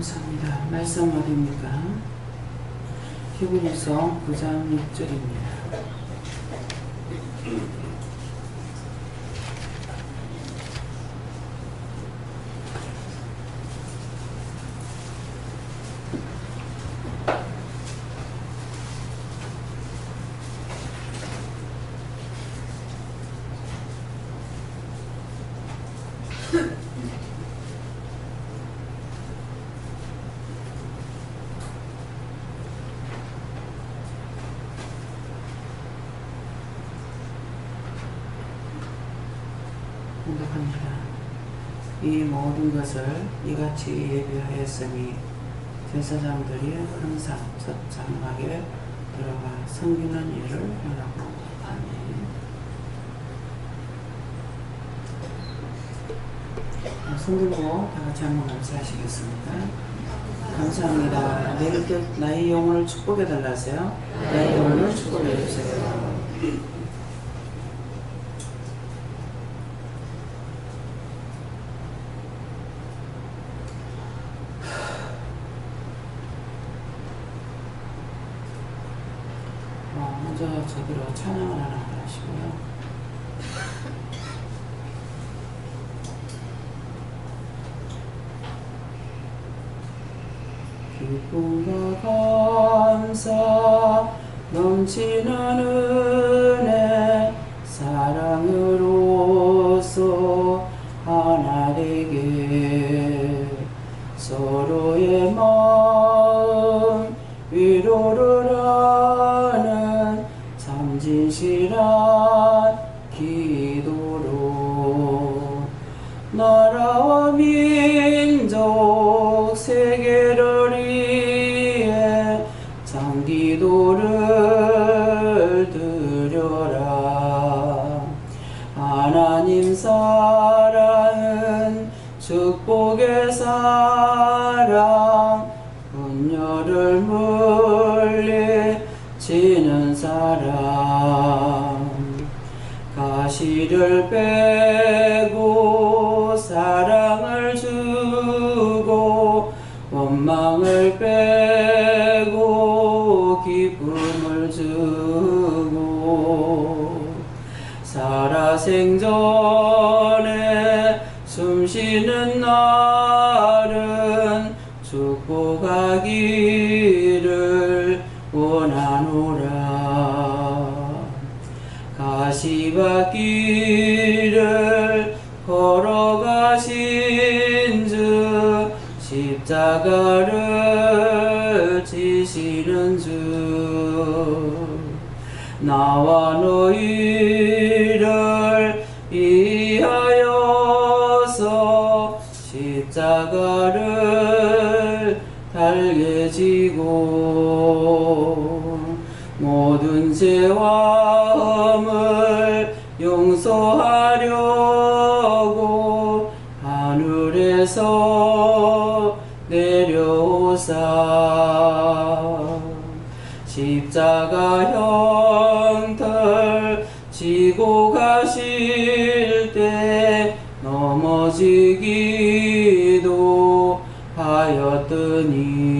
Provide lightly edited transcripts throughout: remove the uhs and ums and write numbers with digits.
감사합니다. 말씀 어딥니까? 히브리서 9장 6절입니다. 공독합니다. 이 모든 것을 이같이 예비하였으니 제사장들이 항상 적장하게 들어가 섬기는 일을 하라고. 아멘. 손 들고 다 같이 한번 감사하시겠습니다. 감사합니다. 나의 영혼을 축복해 달라세요. 나의 영혼을 축복해 주세요. 먼저 저대로 찬양을 하나 하시고요. 기쁨과 감사 넘치는 은혜 사랑으로서 하나 되게 서로의 마음 위로를 하는 참 진실한 기도로 나라와 민족 세계를 위해 참 기도를 드려라. 하나님 사랑은 축복의 사랑 분열을 물리치는 사랑 가시를 빼고 사랑을 주고 원망을 빼고 기쁨을 주고 살아생전에 숨쉬는 날은 축복하기를 원하노라. 가시밭길을 걸어가신 주 십자가를 지시는 주 나와 너희를 위하여서 십자가를 달게 지고 모든 죄와 험을 용서하려고 하늘에서 내려오사 십자가 형틀 지고 가실 때 넘어지기도 하였더니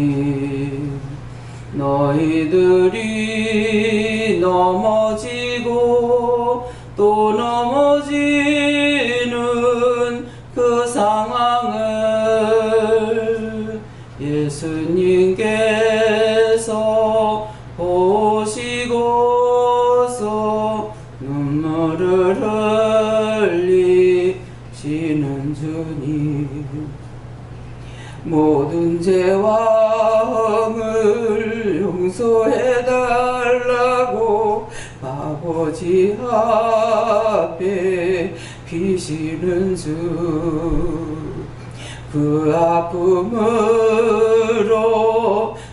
너희들이 넘어지고 또 넘어지는 그 상황을 예수님께서 보시고서 눈물을 흘리시는 주님 모든 죄와 험을 용서해달라고 아버지 앞에 비시는 주 그 아픔으로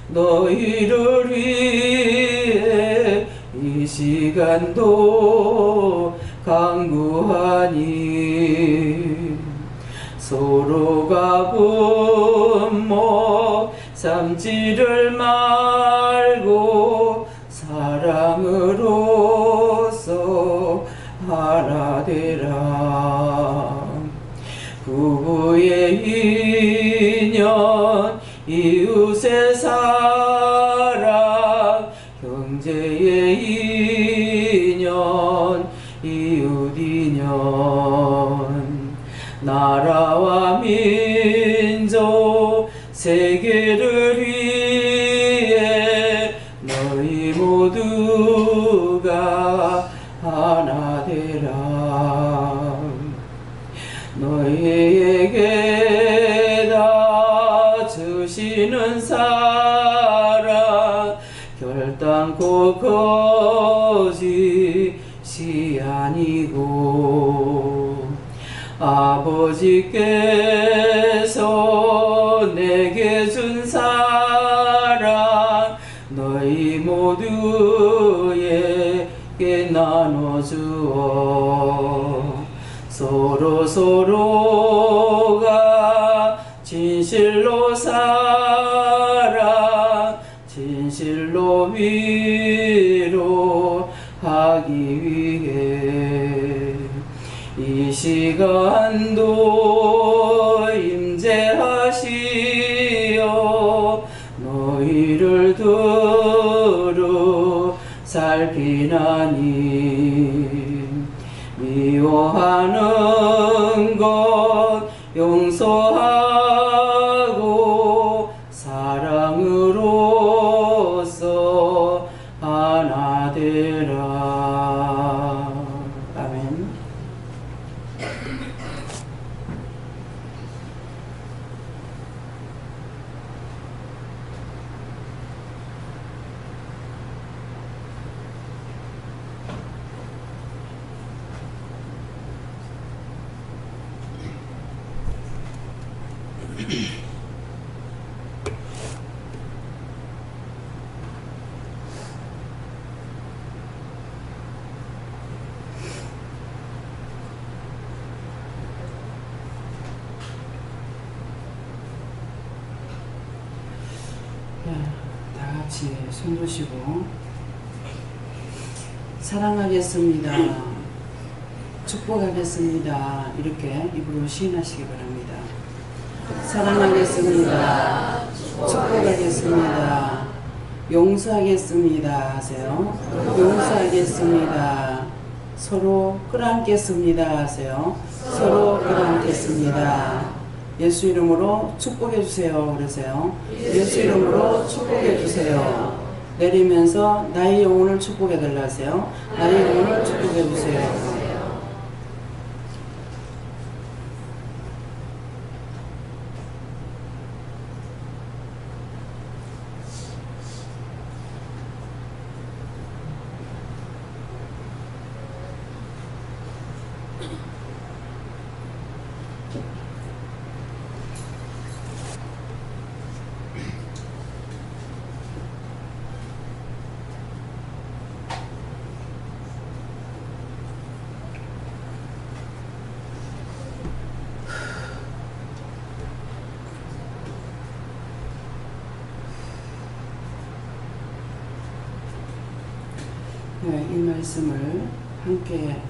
너희를 위해 이 시간도 간구하니 서로가 분모 삼지를 말고 사랑으로서 하나 되라. 부부의 인연 하나 되라. 너희에게 다 주시는 사랑 결단코 거짓이 아니고 아버지께서 내게 준 사랑 너희 모두에게 나눠주어 서로가 진실로 사랑 진실로 위로하기 위해 이 시간도 임재하시어 너희를 두루 살피나니 미워하는 것 용서하고 사랑으로서 하나 되라. 아멘. 다 같이 손 드시고 사랑하겠습니다. 축복하겠습니다. 이렇게 입으로 시인하시기 바랍니다. 사랑하겠습니다. 축복하겠습니다. 용서하겠습니다. 하세요. 용서하겠습니다. 서로 끌어안겠습니다. 하세요. 서로 끌어안겠습니다. 예수 이름으로 축복해 주세요. 그러세요. 예수 이름으로 축복해 주세요. 내리면서 나의 영혼을 축복해 달라 하세요. 나의 영혼을 축복해 주세요. 네, 이 말씀을 함께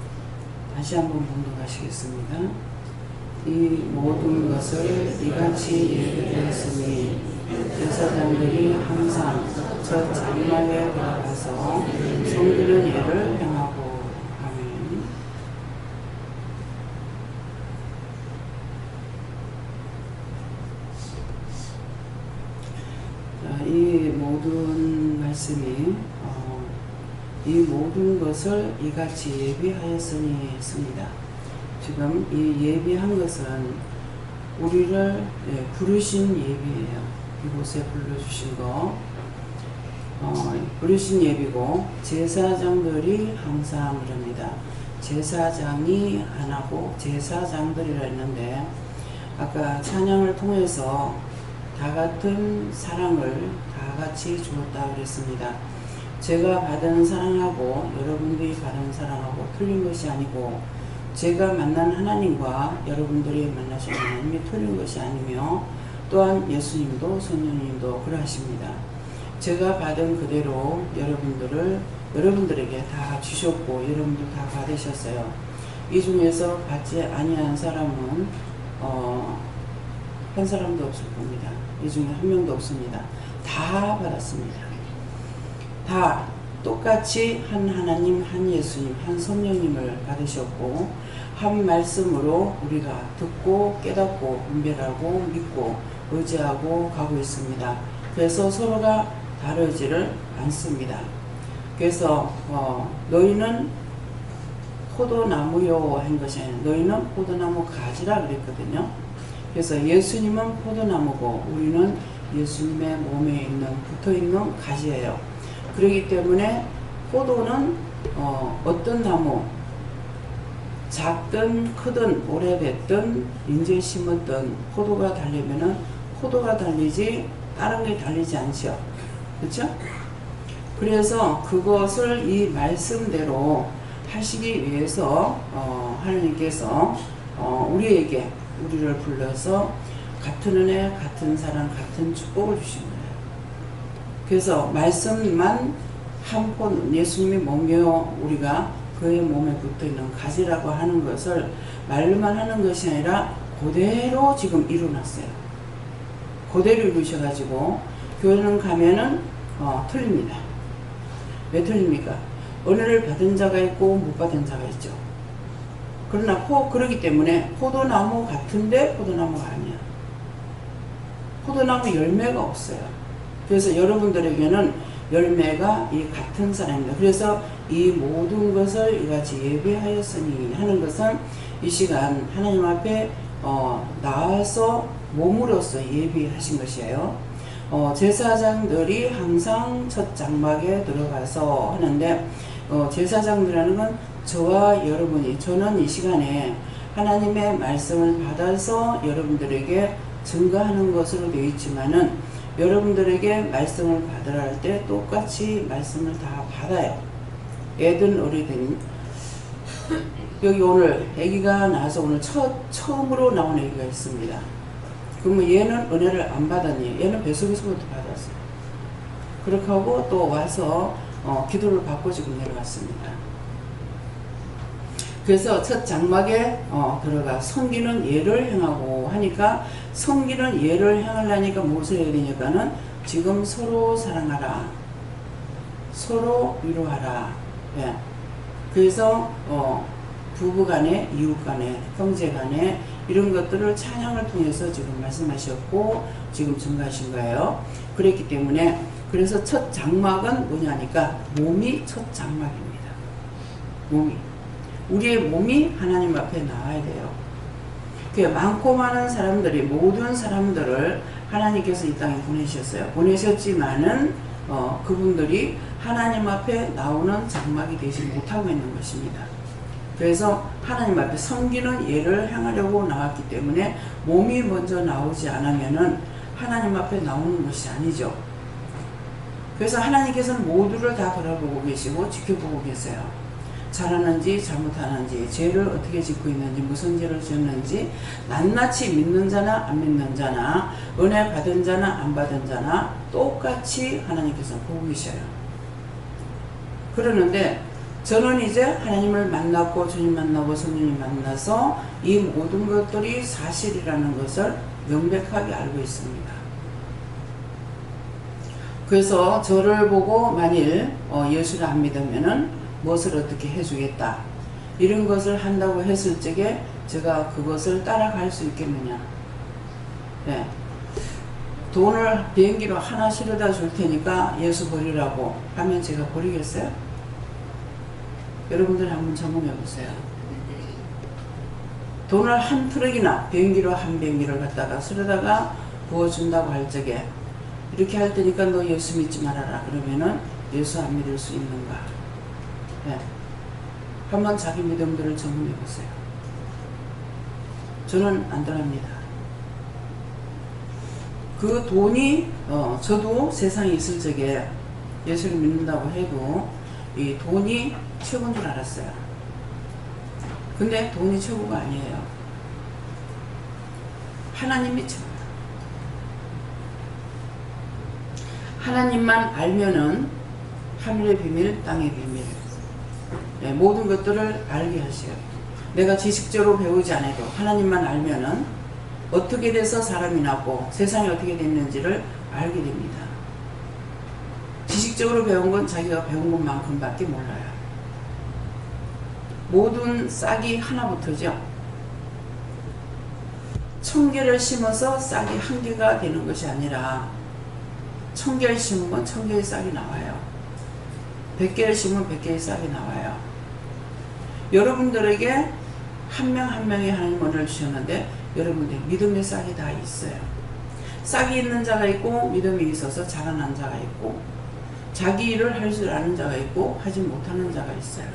다시 한번 봉독하시겠습니다. 이 모든 것을 이같이 예배드렸으니 제사장들이 항상 첫 장막에 들어가서 섬기는 예를 행하고. 아멘. 자, 이 모든 말씀이 이 모든 것을 이같이 예비하였으니 했습니다. 지금 이 예비한 것은 우리를 부르신 예비예요. 이곳에 불러주신 거 부르신 예비고, 제사장들이 항상 그럽니다. 제사장이 안 하고 제사장들이라 했는데, 아까 찬양을 통해서 다 같은 사랑을 다 같이 주었다 그랬습니다. 제가 받은 사랑하고 여러분들이 받은 사랑하고 틀린 것이 아니고, 제가 만난 하나님과 여러분들이 만나신 하나님이 틀린 것이 아니며, 또한 예수님도 성령님도 그러하십니다. 제가 받은 그대로 여러분들에게 다 주셨고 여러분들 다 받으셨어요. 이 중에서 받지 아니한 사람은 한 사람도 없을 겁니다. 이 중에 한 명도 없습니다. 다 받았습니다. 다 똑같이 한 하나님, 한 예수님, 한 성령님을 받으셨고, 한 말씀으로 우리가 듣고 깨닫고 분별하고 믿고 의지하고 가고 있습니다. 그래서 서로가 다르지를 않습니다. 그래서 너희는 포도나무요 한 것이 아니라 너희는 포도나무 가지라 그랬거든요. 그래서 예수님은 포도나무고 우리는 예수님의 몸에 있는 붙어있는 가지예요. 그렇기 때문에 포도는 어떤 나무, 작든 크든 오래됐든 인제 심었든 포도가 달리면은 포도가 달리지 다른 게 달리지 않죠. 그렇죠? 그래서 그것을 이 말씀대로 하시기 위해서 하나님께서 우리를 불러서 같은 은혜, 같은 사랑, 같은 축복을 주신 거예요. 그래서 말씀만 한 폰, 예수님이 몸이요 우리가 그의 몸에 붙어있는 가지라고 하는 것을 말로만 하는 것이 아니라 그대로 지금 이루어놨어요. 그대로 이루셔가지고 교회는 가면은 틀립니다. 왜 틀립니까? 은혜를 받은 자가 있고 못 받은 자가 있죠. 그러나 그러기 때문에 포도나무 같은데 포도나무가 아니야. 포도나무 열매가 없어요. 그래서 여러분들에게는 열매가 이 같은 사람입니다. 그래서 이 모든 것을 이같이 예배하였으니 하는 것은 이 시간 하나님 앞에 나와서 몸으로써 예배하신 것이에요. 제사장들이 항상 첫 장막에 들어가서 하는데 제사장들이라는 건 저와 여러분이, 저는 이 시간에 하나님의 말씀을 받아서 여러분들에게 증거하는 것으로 되어 있지만은 여러분들에게 말씀을 받으라 할 때 똑같이 말씀을 다 받아요. 애든 어리든. 여기 오늘 아기가 나와서 오늘 처음으로 나온 아기가 있습니다. 그러면 얘는 은혜를 안 받았니? 얘는 뱃속에서부터 받았어요. 그렇게 하고 또 와서 기도를 받고 지금 내려왔습니다. 그래서 첫 장막에 들어가 섬기는 예를 행하고 하니까 섬기는 예를 행하려니까 무엇을 해야 되니까는 지금 서로 사랑하라. 서로 위로하라. 예. 그래서 부부간에, 이웃간에, 형제간에 이런 것들을 찬양을 통해서 지금 말씀하셨고 지금 증거하신 거예요. 그랬기 때문에 그래서 첫 장막은 뭐냐니까 몸이 첫 장막입니다. 몸이. 우리의 몸이 하나님 앞에 나와야 돼요. 그 많고 많은 사람들이 모든 사람들을 하나님께서 이 땅에 보내셨어요. 보내셨지만은 그분들이 하나님 앞에 나오는 장막이 되지 못하고 있는 것입니다. 그래서 하나님 앞에 섬기는 예를 행하려고 나왔기 때문에 몸이 먼저 나오지 않으면은 하나님 앞에 나오는 것이 아니죠. 그래서 하나님께서는 모두를 다 바라보고 계시고 지켜보고 계세요. 잘하는지 잘못하는지, 죄를 어떻게 짓고 있는지, 무슨 죄를 지었는지, 낱낱이 믿는 자나 안 믿는 자나, 은혜 받은 자나 안 받은 자나 똑같이 하나님께서 보고 계셔요. 그러는데 저는 이제 하나님을 만났고 주님 만나고 성령님 만나서 이 모든 것들이 사실이라는 것을 명백하게 알고 있습니다. 그래서 저를 보고 만일 예수를 안 믿으면은 무엇을 어떻게 해주겠다 이런 것을 한다고 했을 적에 제가 그것을 따라갈 수 있겠느냐. 네. 돈을 비행기로 하나 실어다 줄 테니까 예수 버리라고 하면 제가 버리겠어요? 여러분들 한번 점검해 보세요. 돈을 한 트럭이나 비행기로 한 비행기를 갖다가 실어다가 부어준다고 할 적에 이렇게 할 테니까 너 예수 믿지 말아라 그러면은 예수 안 믿을 수 있는가? 네. 한번 자기 믿음들을 점검해 보세요. 저는 안 떠납니다. 그 돈이 저도 세상에 있을 적에 예수를 믿는다고 해도 이 돈이 최고인 줄 알았어요. 근데 돈이 최고가 아니에요. 하나님이 최고예요. 하나님만 알면은 하늘의 비밀, 땅의 비밀, 네, 모든 것들을 알게 하셔요. 내가 지식적으로 배우지 않아도 하나님만 알면은 어떻게 돼서 사람이 났고 세상이 어떻게 됐는지를 알게 됩니다. 지식적으로 배운 건 자기가 배운 것만큼밖에 몰라요. 모든 싹이 하나부터죠. 1000개를 심어서 싹이 1개가 되는 것이 아니라 1000개를 심으면 1000개의 싹이 나와요. 100개를 심으면 100개의 싹이 나와요. 여러분들에게 한 명 한 명이 하나님 은혜를 주셨는데 여러분들 믿음의 싹이 다 있어요. 싹이 있는 자가 있고 믿음이 있어서 자라난 자가 있고 자기 일을 할 줄 아는 자가 있고 하지 못하는 자가 있어요.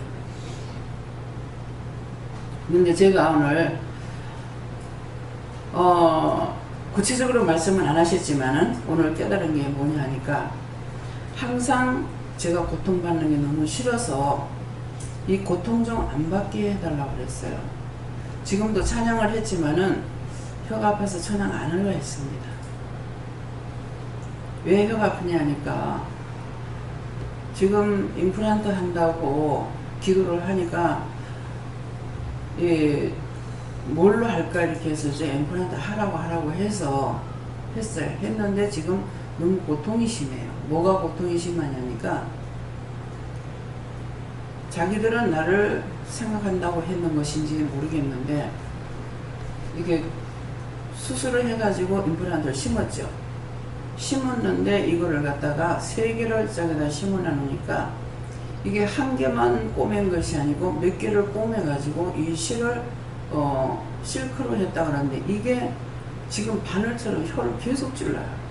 근데 제가 오늘 구체적으로 말씀은 안 하셨지만은 오늘 깨달은 게 뭐냐 하니까 항상 제가 고통받는 게 너무 싫어서 이 고통 좀 안 받게 해달라고 그랬어요. 지금도 찬양을 했지만은 혀가 아파서 찬양 안 하려 했습니다. 왜 혀가 아프냐 하니까 지금 임플란트 한다고 기도를 하니까 뭘로 할까 이렇게 해서 이제 임플란트 하라고 해서 했는데 지금 너무 고통이 심해요. 뭐가 고통이 심하냐니까 자기들은 나를 생각한다고 했는 것인지 모르겠는데 이게 수술을 해가지고 임플란트를 심었죠. 심었는데 이거를 갖다가 3개를 짝에다 심어놔놓으니까 이게 한 개만 꼬맨 것이 아니고 몇 개를 꼬매가지고 이 실을 실크로 했다 그러는데 이게 지금 바늘처럼 혀를 계속 찔러요.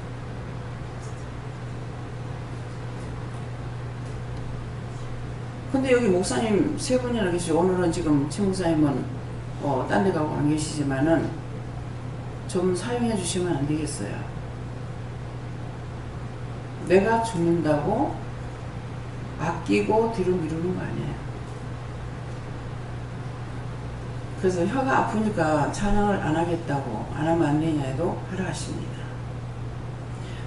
근데 여기 목사님 3분이나 계시죠. 오늘은 지금 최 목사님은 딴 데 가고 안 계시지만은 좀 사용해 주시면 안 되겠어요. 내가 죽는다고 아끼고 뒤로 미루는 거 아니에요. 그래서 혀가 아프니까 찬양을 안 하겠다고 안 하면 안 되냐 해도 하라 하십니다.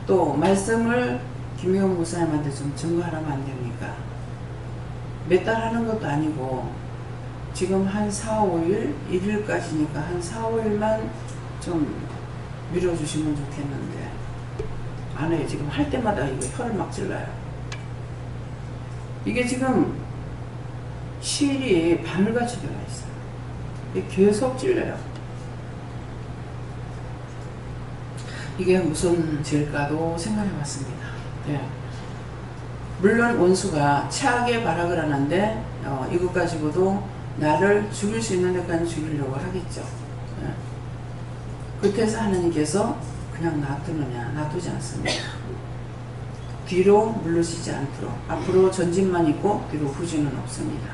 또 말씀을 김혜원 목사님한테 좀 증거하라면 안 됩니까? 몇 달 하는 것도 아니고 지금 한 4, 5일 1일까지니까 한 4, 5일만 좀 밀어주시면 좋겠는데 안 해요. 지금 할 때마다 이거 혀를 막 찔러요. 이게 지금 실이 바늘같이 들어가 있어요. 이게 계속 찔려요. 이게 무슨 죄일까도 생각해 봤습니다. 네. 물론 원수가 최악의 발악을 하는데 이것 가지고도 나를 죽일 수 있는 데까지 죽이려고 하겠죠. 네. 그때서 하나님께서 그냥 놔두느냐? 놔두지 않습니다. 뒤로 물러서지 않도록 앞으로 전진만 있고 뒤로 후진은 없습니다.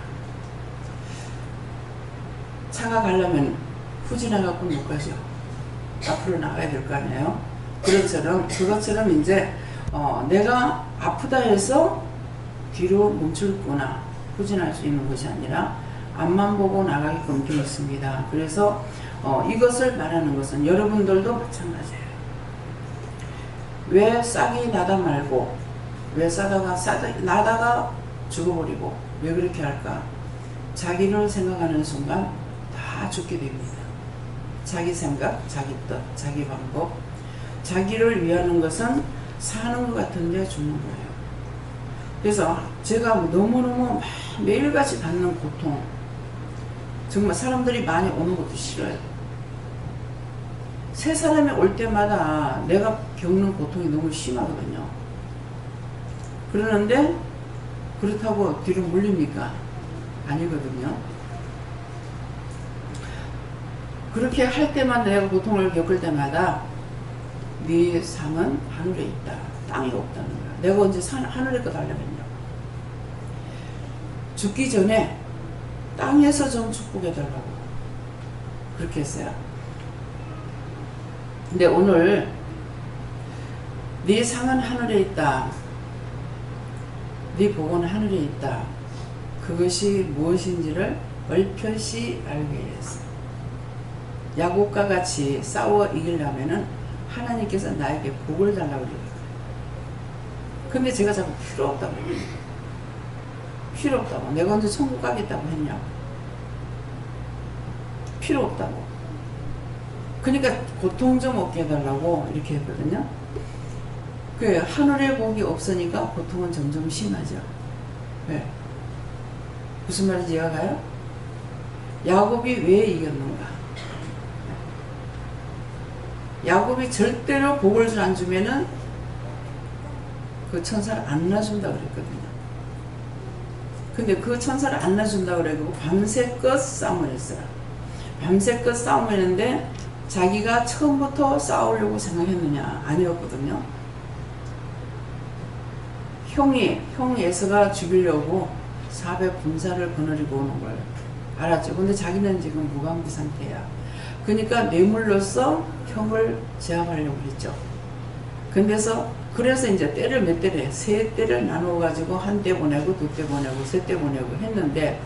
차가 가려면 후진해갖고 못 가죠. 앞으로 나가야 될 거 아니에요. 그것처럼 이제 내가 아프다 해서 뒤로 멈출거나 후진할 수 있는 것이 아니라 앞만 보고 나가게끔 되어 있습니다. 그래서 이것을 말하는 것은 여러분들도 마찬가지예요. 왜 싹이 나다 말고 왜 나다가 죽어버리고 왜 그렇게 할까? 자기를 생각하는 순간 다 죽게 됩니다. 자기 생각, 자기 뜻, 자기 방법, 자기를 위하는 것은 사는 것 같은데 죽는 거예요. 그래서 제가 너무너무 매일같이 받는 고통, 정말 사람들이 많이 오는 것도 싫어요. 새 사람이 올 때마다 내가 겪는 고통이 너무 심하거든요. 그러는데 그렇다고 뒤로 물립니까? 아니거든요. 그렇게 할 때마다 내가 고통을 겪을 때마다 네 삶은 하늘에 있다. 땅에 없다는 거야. 내가 언제 하늘에 거 달려면요. 죽기 전에 땅에서 좀 축복해달라고 그렇게 했어요. 근데 오늘 네 상은 하늘에 있다. 네 복은 하늘에 있다. 그것이 무엇인지를 얼핏이 알게 했어. 야곱과 같이 싸워 이기려면은 하나님께서 나에게 복을 달라고 그래요. 근데 제가 자꾸 필요 없다고. 필요 없다고. 내가 언제 천국 가겠다고 했냐고. 필요 없다고. 그러니까 고통 좀 없게 해달라고 이렇게 했거든요. 그 하늘의 복이 없으니까 고통은 점점 심하죠. 네. 무슨 말인지 이해가 가요? 야곱이 왜 이겼는가? 야곱이 절대로 복을 안 주면은 그 천사를 안 놔준다 그랬거든요. 근데 그 천사를 안 놔준다 그래가지고 밤새껏 싸움을 했어요. 밤새껏 싸움을 했는데 자기가 처음부터 싸우려고 생각했느냐? 아니었거든요. 형 에서가 죽이려고 400분사를 거느리고 오는 걸 알았죠. 근데 자기는 지금 무방비 상태야. 그러니까 뇌물로서 형을 제압하려고 했죠. 그래서 이제 때를 몇 대를 해. 3대를 나누어 가지고 한 대 보내고 2대 보내고 3대 보내고 했는데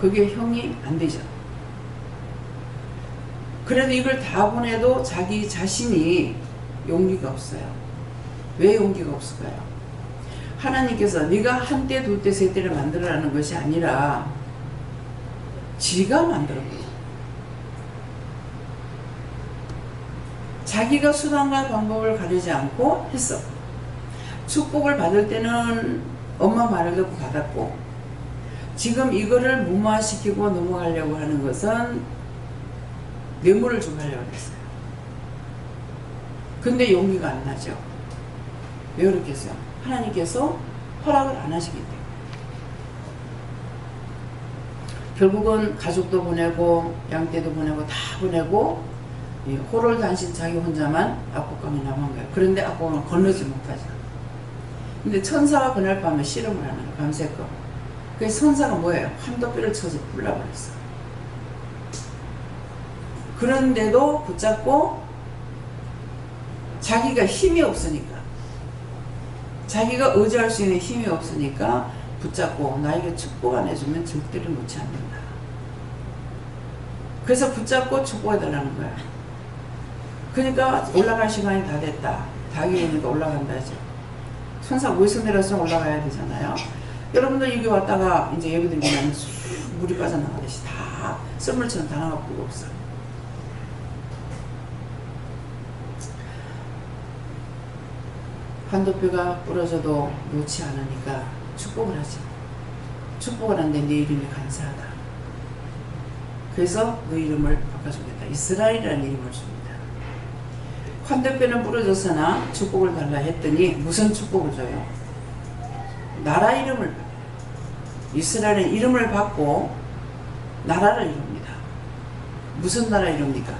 그게 형이 안 되죠. 그래도 이걸 다 보내도 자기 자신이 용기가 없어요. 왜 용기가 없을까요? 하나님께서 네가 한 대, 2대, 3대를 만들어라는 것이 아니라 지가 만들었거든요. 자기가 수단과 방법을 가리지 않고 했어. 축복을 받을 때는 엄마 말을 듣고 받았고, 지금 이거를 무마시키고 넘어가려고 하는 것은 뇌물을 주고 하려고 했어요. 근데 용기가 안 나죠. 왜 그렇겠어요? 하나님께서 허락을 안 하시기 때문에. 결국은 가족도 보내고 양떼도 보내고 다 보내고 호롤단신 자기 혼자만 압곡강에 남은 거예요. 그런데 압곡강을 건너지 못하죠. 근데 천사가 그날 밤에 씨름을 하는 거예요. 밤새껏. 그래서 천사가 뭐예요? 한도뼈를 쳐서 불러버렸어. 그런데도 붙잡고 자기가 힘이 없으니까, 자기가 의지할 수 있는 힘이 없으니까 붙잡고 나에게 축복 안 해주면 절대로 놓지 않는다. 그래서 붙잡고 축복해달라는 거야. 그러니까 올라갈 시간이 다 됐다. 닭이 오니까 올라간다 하죠. 천사 위에서 내려서 올라가야 되잖아요. 여러분들 여기 왔다가 이제 예배 드리면 물이 빠져나가듯이 다 썰물처럼 다 나갈 필요가 없어. 한도뼈가 부러져도 놓지 않으니까 축복을 하지. 축복을 하는데 네 이름이 간사하다. 그래서 너 이름을 바꿔주겠다. 이스라엘이라는 이름을 줍니다. 한도뼈는 부러졌으나 축복을 달라 했더니 무슨 축복을 줘요? 나라 이름을 받아요. 이스라엘은 이름을 받고 나라를 이룹니다. 무슨 나라 이룹니까?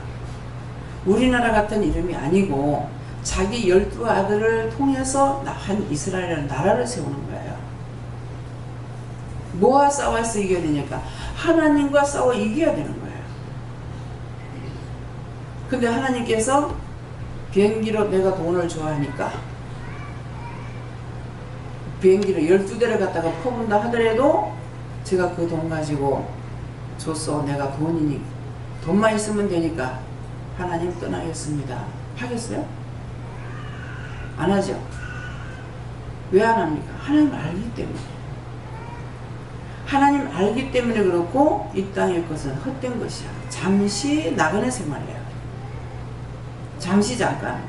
우리나라 같은 이름이 아니고 자기 12아들을 통해서 한 이스라엘이라는 나라를 세우는 거예요. 뭐와 싸워서 이겨야 되니까? 하나님과 싸워 이겨야 되는 거예요. 근데 하나님께서 비행기로 내가 돈을 좋아하니까 비행기를 12대를 갖다가 퍼본다 하더라도 제가 그 돈 가지고 줬어. 내가 돈만 있으면 되니까 하나님 떠나겠습니다. 하겠어요? 안 하죠? 왜 안 합니까? 하나님 알기 때문에. 하나님 알기 때문에 그렇고 이 땅의 것은 헛된 것이야. 잠시 나그네 생활이에요. 잠시 잠깐.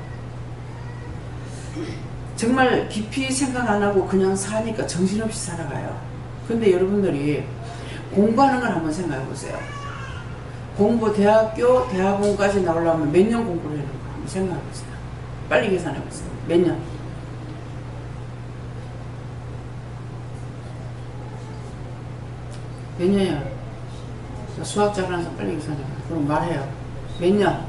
정말 깊이 생각 안 하고 그냥 사니까 정신없이 살아가요. 근데 여러분들이 공부하는 걸 한번 생각해 보세요. 대학원까지 나오려면 몇 년 공부를 해야 되는가 한번 생각해 보세요. 빨리 계산해 보세요. 몇 년? 몇 년이야? 수학 잘하는 사람 빨리 계산해 보세요. 그럼 말해요. 몇 년?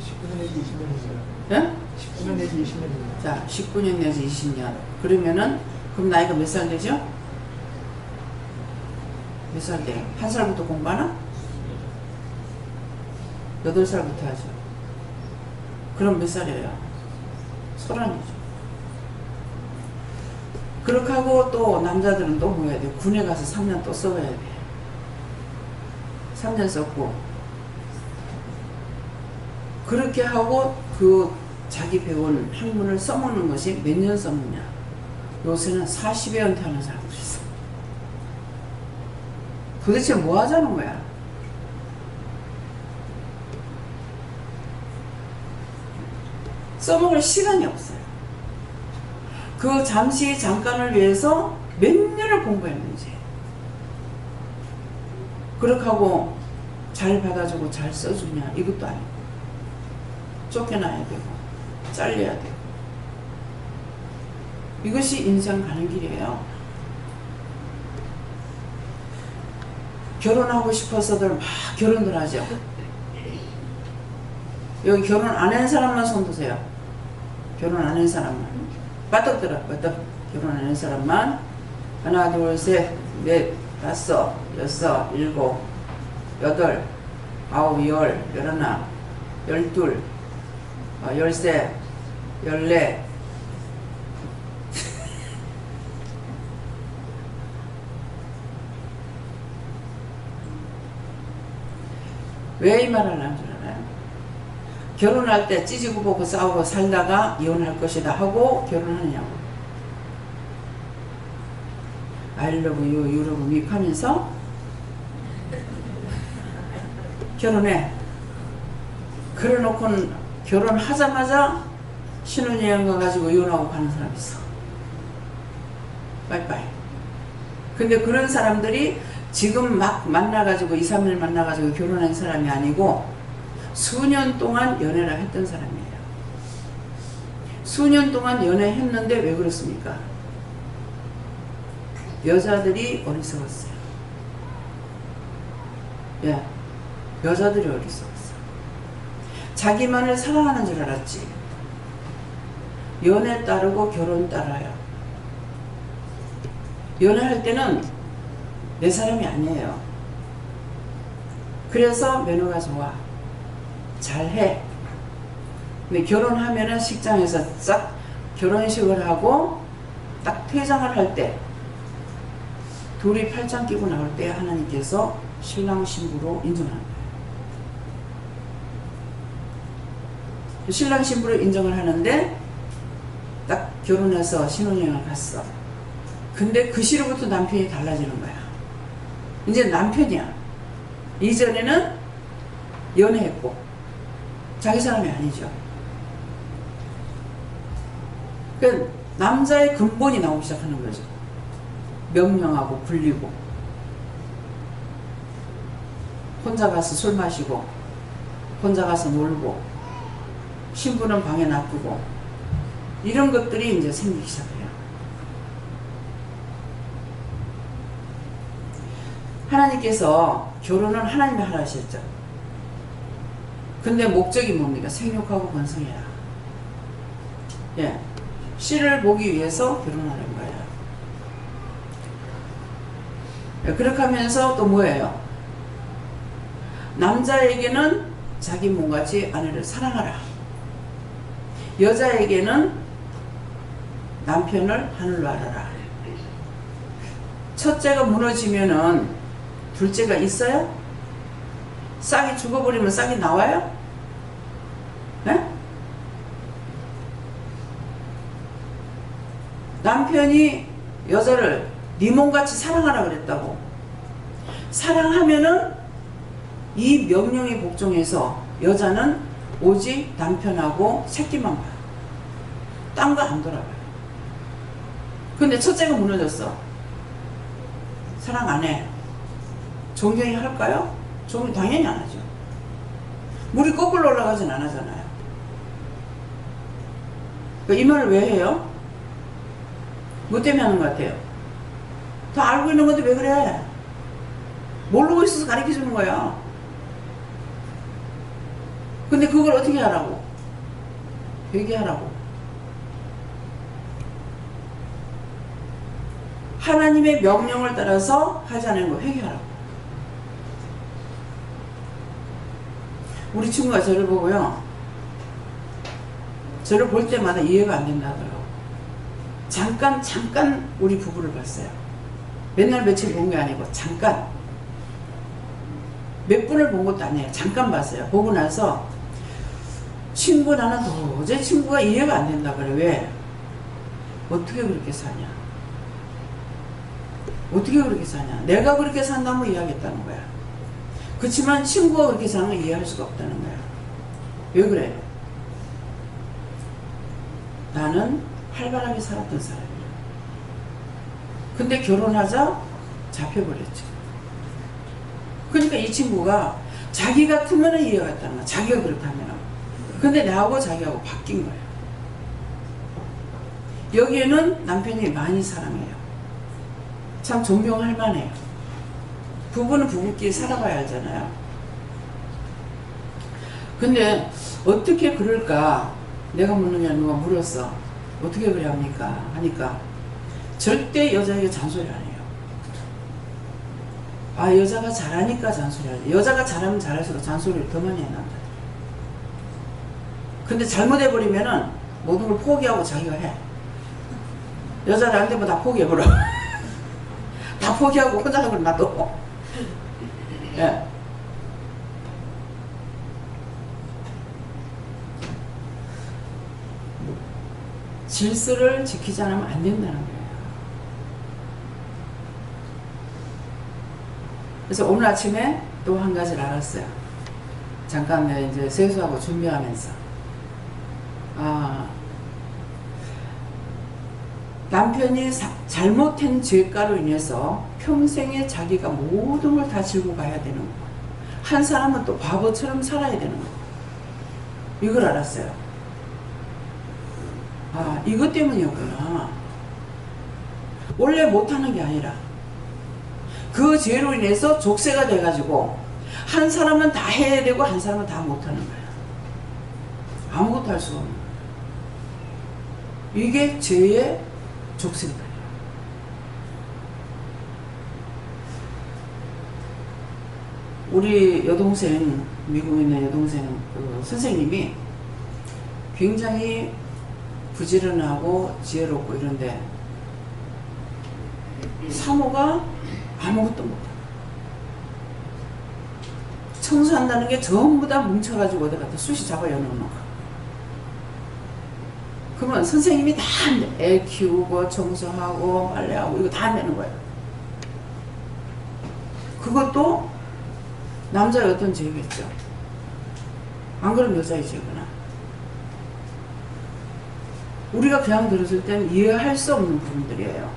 19년 내지 20년이죠. 예? 19년 내지 20년입니다. 자, 19년 내지 20년. 그러면은, 그럼 나이가 몇 살 되죠? 몇 살 돼요? 1살부터 공부하나? 8살부터 하죠. 그럼 몇 살이에요? 30이죠. 그렇게 하고 또 남자들은 또 뭐 해야 돼? 군에 가서 3년 또 써야 돼. 3년 썼고. 그렇게 하고 그 자기 배운 학문을 써먹는 것이 몇 년 써먹냐? 요새는 40에 은퇴하는 사람들이 있어. 도대체 뭐 하자는 거야? 써먹을 시간이 없어요. 그 잠시 잠깐을 위해서 몇 년을 공부했는지. 그렇게 하고 잘 받아주고 잘 써주냐? 이것도 아니고. 쫓겨나야 되고 잘려야 되고. 이것이 인생 가는 길이에요. 결혼하고 싶어서들 막 결혼들 하죠. 여기 결혼 안 한 사람만 손 드세요. 결혼 안 한 사람만. 빠떡 들어, 빠떡. 결혼 안 한 사람만. 하나, 둘, 셋, 넷, 다섯, 여섯, 일곱, 여덟, 아홉, 열, 열하나, 열둘, 열세, 열네. 왜 이 말을 하는 줄 알아요? 결혼할 때 찌지고 보고 싸우고 살다가 이혼할 것이다 하고 결혼하느냐고. I love you, you love me 하면서 결혼해. 그래 놓고는 결혼하자마자 신혼여행 가가지고 이혼하고 가는 사람 있어. 빠이빠이. 근데 그런 사람들이 지금 막 만나가지고 2, 3일 만나가지고 결혼한 사람이 아니고 수년 동안 연애를 했던 사람이에요. 수년 동안 연애했는데 왜 그렇습니까? 여자들이 어리석었어요. 예, 여자들이 어리석었어요. 자기만을 사랑하는 줄 알았지. 연애 따르고 결혼 따라요. 연애할 때는 내 사람이 아니에요. 그래서 매너가 좋아. 잘해. 근데 결혼하면은 식장에서 싹 결혼식을 하고 딱 퇴장을 할 때 둘이 팔짱 끼고 나올 때 하나님께서 신랑 신부로 인정하는 거예요. 신랑 신부로 인정을 하는데 딱 결혼해서 신혼여행을 갔어. 근데 그 시로부터 남편이 달라지는 거야. 이제 남편이야. 이전에는 연애했고 자기 사람이 아니죠. 그 남자의 근본이 나오기 시작하는 거죠. 명령하고 굴리고 혼자 가서 술 마시고 혼자 가서 놀고 신부는 방에 놔두고 이런 것들이 이제 생기기 시작해요. 하나님께서 결혼은 하나님이 하라 하셨죠. 근데 목적이 뭡니까? 생육하고 번성해라. 예, 씨를 보기 위해서 결혼하는 거예요. 예, 그렇게 하면서 또 뭐예요? 남자에게는 자기 몸같이 아내를 사랑하라. 여자에게는 남편을 하늘로 알아라. 첫째가 무너지면은 둘째가 있어요? 싹이 죽어버리면 싹이 나와요? 네? 남편이 여자를 네 몸같이 사랑하라 그랬다고. 사랑하면은 이 명령에 복종해서 여자는 오직 남편하고 새끼만 봐요. 딴 거 안 돌아봐요. 근데 첫째가 무너졌어. 사랑 안 해. 존경이 할까요? 존경 당연히 안 하죠. 물이 거꾸로 올라가진 안 하잖아요. 이 말을 왜 해요? 뭐 때문에 하는 것 같아요? 다 알고 있는 건데 왜 그래? 모르고 있어서 가르쳐 주는 거야. 근데 그걸 어떻게 하라고? 회개하라고. 하나님의 명령을 따라서 하지 않은 거 회개하라고. 우리 친구가 저를 보고요. 저를 볼 때마다 이해가 안 된다 하더라고. 잠깐 우리 부부를 봤어요. 맨날 며칠 본 게 아니고 잠깐. 몇 분을 본 것도 아니에요. 잠깐 봤어요. 보고 나서 친구 나는 도저히 친구가 이해가 안 된다 그래. 왜? 어떻게 그렇게 사냐? 어떻게 그렇게 사냐? 내가 그렇게 산다면 이해하겠다는 거야. 그렇지만 친구가 그렇게 사는 건 이해할 수가 없다는 거야. 왜 그래? 나는 활발하게 살았던 사람이야. 근데 결혼하자 잡혀버렸죠. 그러니까 이 친구가 자기 같으면 이해가 갔다는 거야. 자기가 그렇다면. 근데 나하고 자기하고 바뀐 거야. 여기에는 남편이 많이 사랑해요. 참 존경할 만해요. 부부는 부부끼리 살아가야 하잖아요. 근데 어떻게 그럴까? 내가 묻는 게 아니라 누가 물었어. 어떻게 그래 합니까? 하니까 절대 여자에게 잔소리 안 해요. 아, 여자가 잘하니까 잔소리 하지. 여자가 잘하면 잘할수록 잔소리를 더 많이 해난다. 근데 잘못해버리면은 모든 걸 포기하고 자기가 해. 여자를 안 되면 다 포기해버려. 다 포기하고 혼자 하고 놔둬. 예. 질서를 지키지 않으면 안 된다는 거예요. 그래서 오늘 아침에 또 한 가지를 알았어요. 잠깐 이제 세수하고 준비하면서. 남편이 잘못한 죄가로 인해서 평생에 자기가 모든 걸 다 지고 가야 되는 거. 한 사람은 또 바보처럼 살아야 되는 거. 이걸 알았어요. 아, 이것 때문이었구나. 원래 못하는 게 아니라 그 죄로 인해서 족쇄가 돼가지고 한 사람은 다 해야 되고 한 사람은 다 못하는 거야. 아무것도 할 수가 없는 거야. 이게 죄의 족쇄다. 우리 여동생, 미국에 있는 여동생 그 선생님이 굉장히 부지런하고 지혜롭고 이런데 사모가 아무것도 못해. 청소한다는 게 전부 다 뭉쳐가지고 어디 갖다 쑤시 잡아 여놓는 거. 그러면 선생님이 다 한대. 애 키우고 청소하고 빨래하고 이거 다 내는 거예요. 그것도 남자의 어떤 죄겠죠. 안 그러면 여자의 죄구나. 우리가 그냥 들었을 땐 이해할 수 없는 부분들이에요.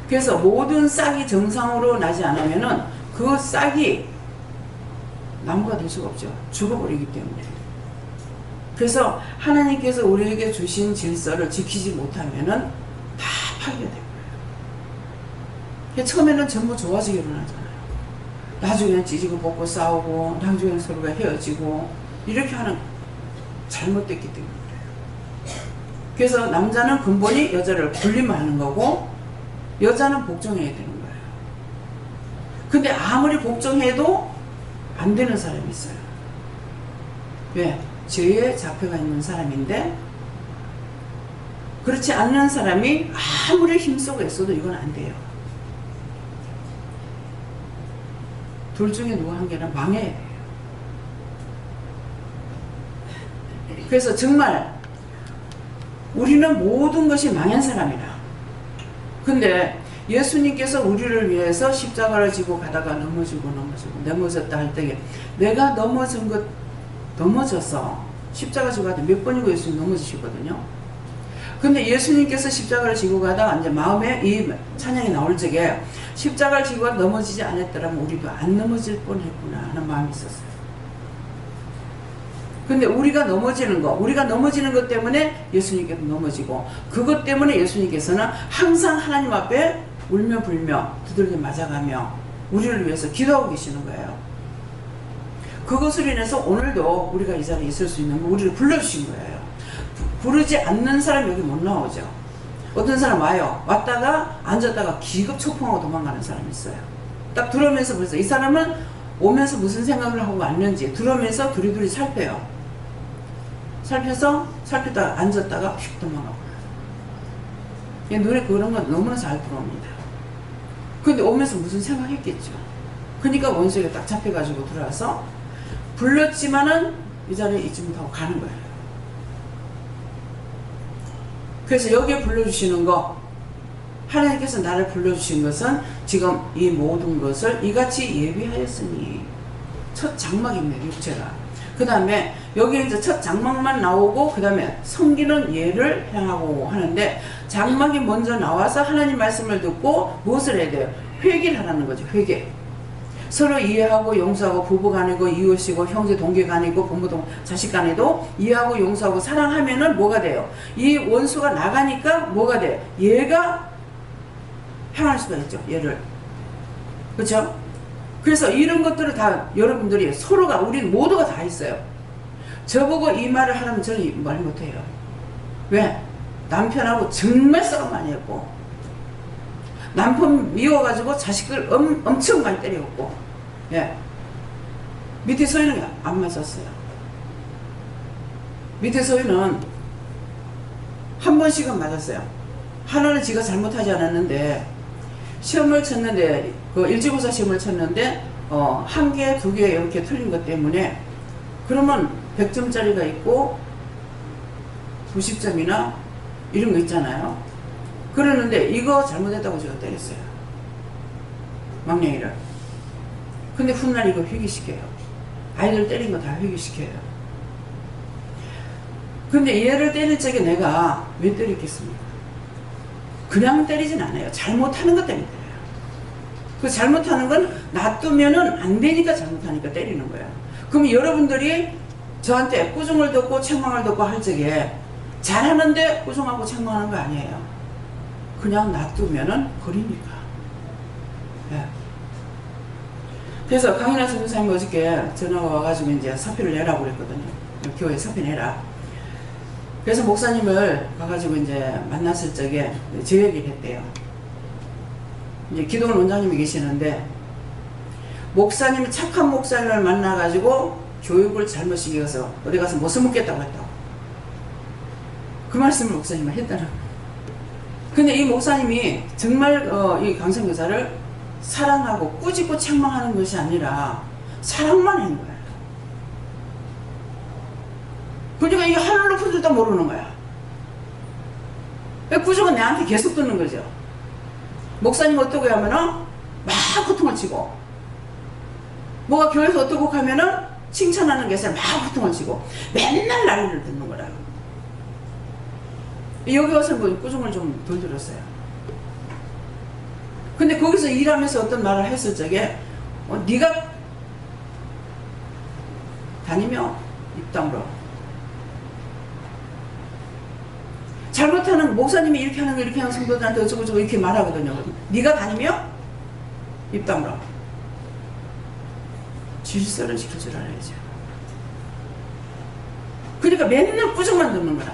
그래서 모든 싹이 정상으로 나지 않으면은 그 싹이 나무가 될 수가 없죠. 죽어버리기 때문에. 그래서 하나님께서 우리에게 주신 질서를 지키지 못하면은 다 파괴될 거예요. 처음에는 전부 좋아지기로 하잖아요. 나중에는 찌지고 볶고 싸우고 나중에는 서로가 헤어지고 이렇게 하는 잘못됐기 때문에 그래요. 그래서 남자는 근본이 여자를 분리하는 거고 여자는 복종해야 되는 거예요. 근데 아무리 복종해도 안 되는 사람이 있어요. 왜? 죄에 잡혀가 있는 사람인데 그렇지 않는 사람이 아무리 힘쓰고 애써도 이건 안 돼요. 둘 중에 누구 한 개는 망해야 돼요. 그래서 정말 우리는 모든 것이 망한 사람이라. 근데 예수님께서 우리를 위해서 십자가를 지고 가다가 넘어졌다 할 때 내가 넘어져서 십자가 지고 가다 몇 번이고 예수님 넘어지시거든요. 근데 예수님께서 십자가를 지고 가다가 이제 마음에 이 찬양이 나올 적에 십자가를 지고 넘어지지 않았더라면 우리도 안 넘어질 뻔했구나 하는 마음이 있었어요. 근데 우리가 넘어지는 것 때문에 예수님께서 넘어지고 그것 때문에 예수님께서는 항상 하나님 앞에 울며 불며 두들겨 맞아가며 우리를 위해서 기도하고 계시는 거예요. 그것으로 인해서 오늘도 우리가 이 자리에 있을 수 있는 거 우리를 불러주신 거예요. 부르지 않는 사람이 여기 못 나오죠. 어떤 사람 와요. 왔다가 앉았다가 기겁초풍하고 도망가는 사람이 있어요. 딱 들어오면서 벌써 이 사람은 오면서 무슨 생각을 하고 왔는지 들어오면서 두리두리 살펴요. 살피다가 앉았다가 휙 도망가고. 눈에 그런 건 너무나 잘 들어옵니다. 근데 오면서 무슨 생각했겠죠. 그러니까 원수에게 딱 잡혀가지고 들어와서 불렀지만은 이 자리에 있지 못하고 가는 거예요. 그래서 여기에 불러주시는 거, 하나님께서 나를 불러주신 것은 지금 이 모든 것을 이같이 예비하였으니 첫 장막입니다. 육체가. 그 다음에 여기 이제 첫 장막만 나오고 그 다음에 섬기는 예를 행하고 하는데 장막이 먼저 나와서 하나님 말씀을 듣고 무엇을 해야 돼요? 회개를 하라는 거죠. 회개. 서로 이해하고 용서하고 부부 간이고 이웃이고 형제 동기 간이고 부모 자식 간에도 이해하고 용서하고 사랑하면은 뭐가 돼요? 이 원수가 나가니까 뭐가 돼요? 얘가 행할 수가 있죠. 얘를. 그렇죠? 그래서 이런 것들을 다 여러분들이 서로가 우리 모두가 다 있어요. 저보고 이 말을 하라면 저는 말 못해요. 왜? 남편하고 정말 싸움 많이 했고 남편 미워가지고 자식을 엄청 많이 때렸고 예. 밑에 서희는 안 맞았어요. 밑에 서희는 한 번씩은 맞았어요. 하나는 지가 잘못하지 않았는데 시험을 쳤는데 그 일지고사 시험을 쳤는데 한 개, 두 개 이렇게 틀린 것 때문에 그러면 100점짜리가 있고 90점이나 이런 거 있잖아요. 그러는데 이거 잘못했다고 제가 때렸어요. 막내이를. 근데 훗날 이거 회귀시켜요. 아이들 때린 거 다 회귀시켜요. 근데 얘를 때릴 적에 내가 왜 때리겠습니까? 그냥 때리진 않아요. 잘못하는 것 때문에 때려요. 그 잘못하는 건 놔두면은 안 되니까 잘못하니까 때리는 거예요. 그럼 여러분들이 저한테 꾸중을 듣고 책망을 듣고 할 적에 잘하는데 꾸중하고 책망하는 거 아니에요. 그냥 놔두면은 버리니까. 예. 그래서 강인하 선생님이 어저께 전화가 와가지고 이제 사표를 내라고 그랬거든요. 교회 사표 내라. 그래서 목사님을 가가지고 이제 만났을 적에 제 얘기를 했대요. 이제 기도원 원장님이 계시는데 목사님이 착한 목사님을 만나가지고 교육을 잘못 시켜서 어디 가서 못 써먹겠다고 했다고. 그 말씀을 목사님은 했다는 거예요. 근데 이 목사님이 정말 이 강성교사를 사랑하고 꾸짖고 책망하는 것이 아니라 사랑만 한 거예요. 그러니까 이게 하늘로 푸들도 모르는 거야. 꾸중은 내한테 계속 듣는 거죠. 목사님 어떻게 하면은 막 고통을 치고 뭐가 교회에서 어떻고 하면은 칭찬하는 게 아니라 막 고통을 치고 맨날 난리를 듣는 거라. 여기 와서 뭐 꾸중을 좀 덜 들었어요. 근데 거기서 일하면서 어떤 말을 했을 적에 네가 다니며 입 다물어. 잘못하는 목사님이 이렇게 하는 거 이렇게 하는 성도들한테 어쩌고저쩌고 이렇게 말하거든요. 네가 다니며 입 다물어. 질서를 지킬 줄 알아야죠. 그러니까 맨날 꾸중만 듣는 거라.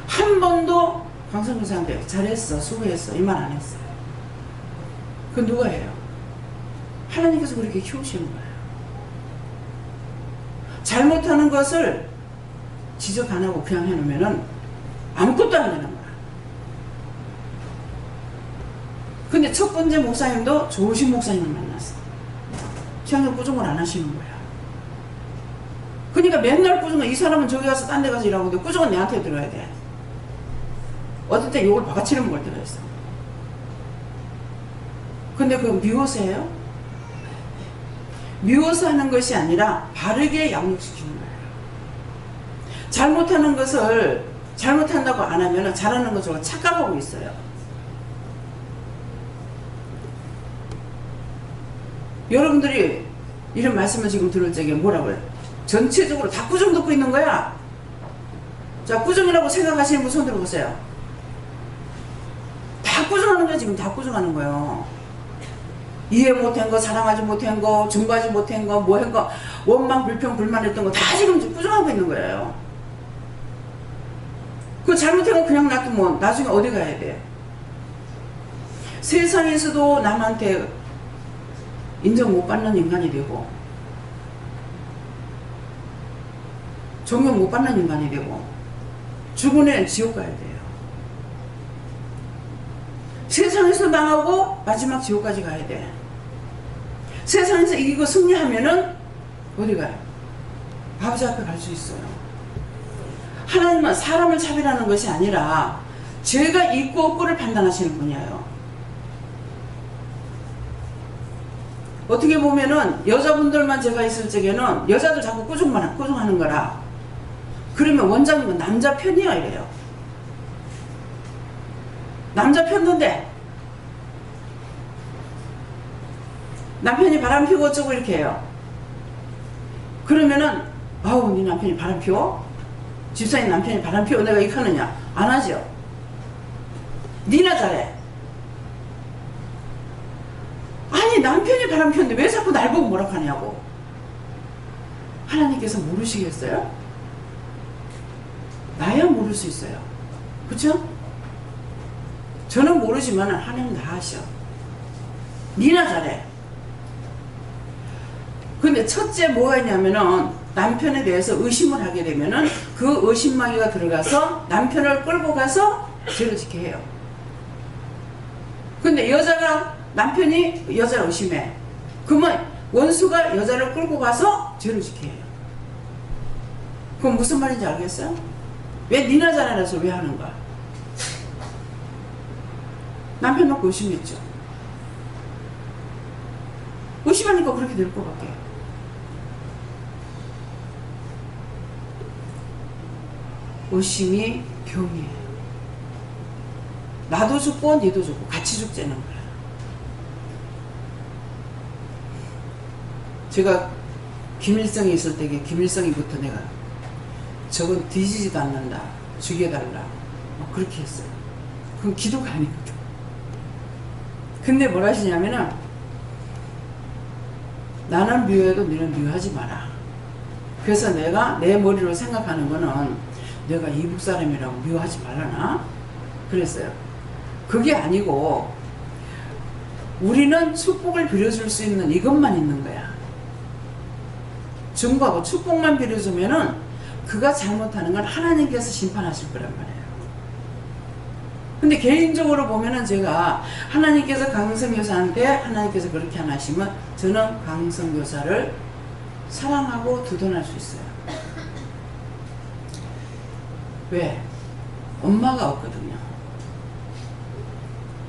한 번도 강성교사한테 잘했어, 수고했어 이 말 안 했어요. 그건 누가 해요? 하나님께서 그렇게 키우시는 거예요. 잘못하는 것을 지적 안 하고 그냥 해놓으면은 아무것도 안 되는 거야. 근데 첫 번째 목사님도 좋으신 목사님을 만났어. 전혀 꾸중을 안 하시는 거야. 그러니까 맨날 꾸중은 이 사람은 저기 가서 딴 데 가서 일하고 있는데 꾸중은 내한테 들어야 돼. 어떨 때 욕을 바가치는 걸 들어있어. 근데 그건 미워서 해요? 미워서 하는 것이 아니라 바르게 양육시키는 거예요. 잘못하는 것을 잘못한다고 안 하면 잘하는 것으로 착각하고 있어요. 여러분들이 이런 말씀을 지금 들을 적에 뭐라고 해요? 전체적으로 다 꾸중 듣고 있는 거야. 자, 꾸중이라고 생각하시는 분 손 들어보세요. 다 꾸중하는 거야. 지금 다 꾸중하는 거예요. 이해 못한 거, 사랑하지 못한 거, 증거하지 못한 거, 뭐 한 거, 원망, 불평, 불만했던 거 다 지금 꾸중하고 있는 거예요. 그거 잘못한 거 그냥 놔두면 나중에 어디 가야 돼? 세상에서도 남한테 인정 못 받는 인간이 되고 존경 못 받는 인간이 되고 죽은 애는 지옥 가야 돼요. 세상에서 망하고 마지막 지옥까지 가야 돼. 세상에서 이기고 승리하면은 어디 가요? 아버지 앞에 갈 수 있어요. 하나님은 사람을 차별하는 것이 아니라 죄가 있고 없고를 판단하시는 분이에요. 어떻게 보면은 여자분들만 제가 있을 적에는 여자들 자꾸 꾸중하는 거라. 그러면 원장님은 남자 편이야 이래요. 남자 편인데 남편이 바람 피우고 어쩌고 이렇게 해요. 그러면은 아우 네 남편이 바람 피워? 집사님 남편이 바람 피워 내가 이렇게 하느냐? 안 하죠. 니나 잘해. 아니 아니 남편이 바람 폈는데 왜 자꾸 날 보고 뭐라 하냐고. 하나님께서 모르시겠어요? 나야 모를 수 있어요. 그쵸? 저는 모르지만 하나님 다 아셔. 니나 잘해. 근데 첫째 뭐가 있냐면은 남편에 대해서 의심을 하게 되면은 그 의심마귀가 들어가서 남편을 끌고 가서 죄를 짓게 해요. 근데 남편이 여자를 의심해. 그러면 원수가 여자를 끌고 가서 죄를 짓게 해요. 그럼 무슨 말인지 알겠어요? 왜 니나 잘해라서 왜 하는 거야? 남편 놓고 의심했죠. 의심하니까 그렇게 될 것 같아요. 의심이 병이에요. 나도 죽고 니도 죽고 같이 죽자는 거야. 제가 김일성이 있을 때 김일성이부터 내가 저건 뒤지지도 않는다. 죽여달라. 그렇게 했어요. 그건 기도가 아니거든. 근데 뭐라 하시냐면은 나는 미워해도 너는 미워하지 마라. 그래서 내가 내 머리로 생각하는 거는 내가 이북 사람이라고 미워하지 말라나? 그랬어요. 그게 아니고 우리는 축복을 빌어줄 수 있는 이것만 있는 거야. 증거하고 축복만 빌어주면은 그가 잘못하는 건 하나님께서 심판하실 거란 말이에요. 근데 개인적으로 보면은 제가 하나님께서 강성교사한테 하나님께서 그렇게 안 하시면 저는 강성교사를 사랑하고 두둔할 수 있어요. 왜? 엄마가 없거든요.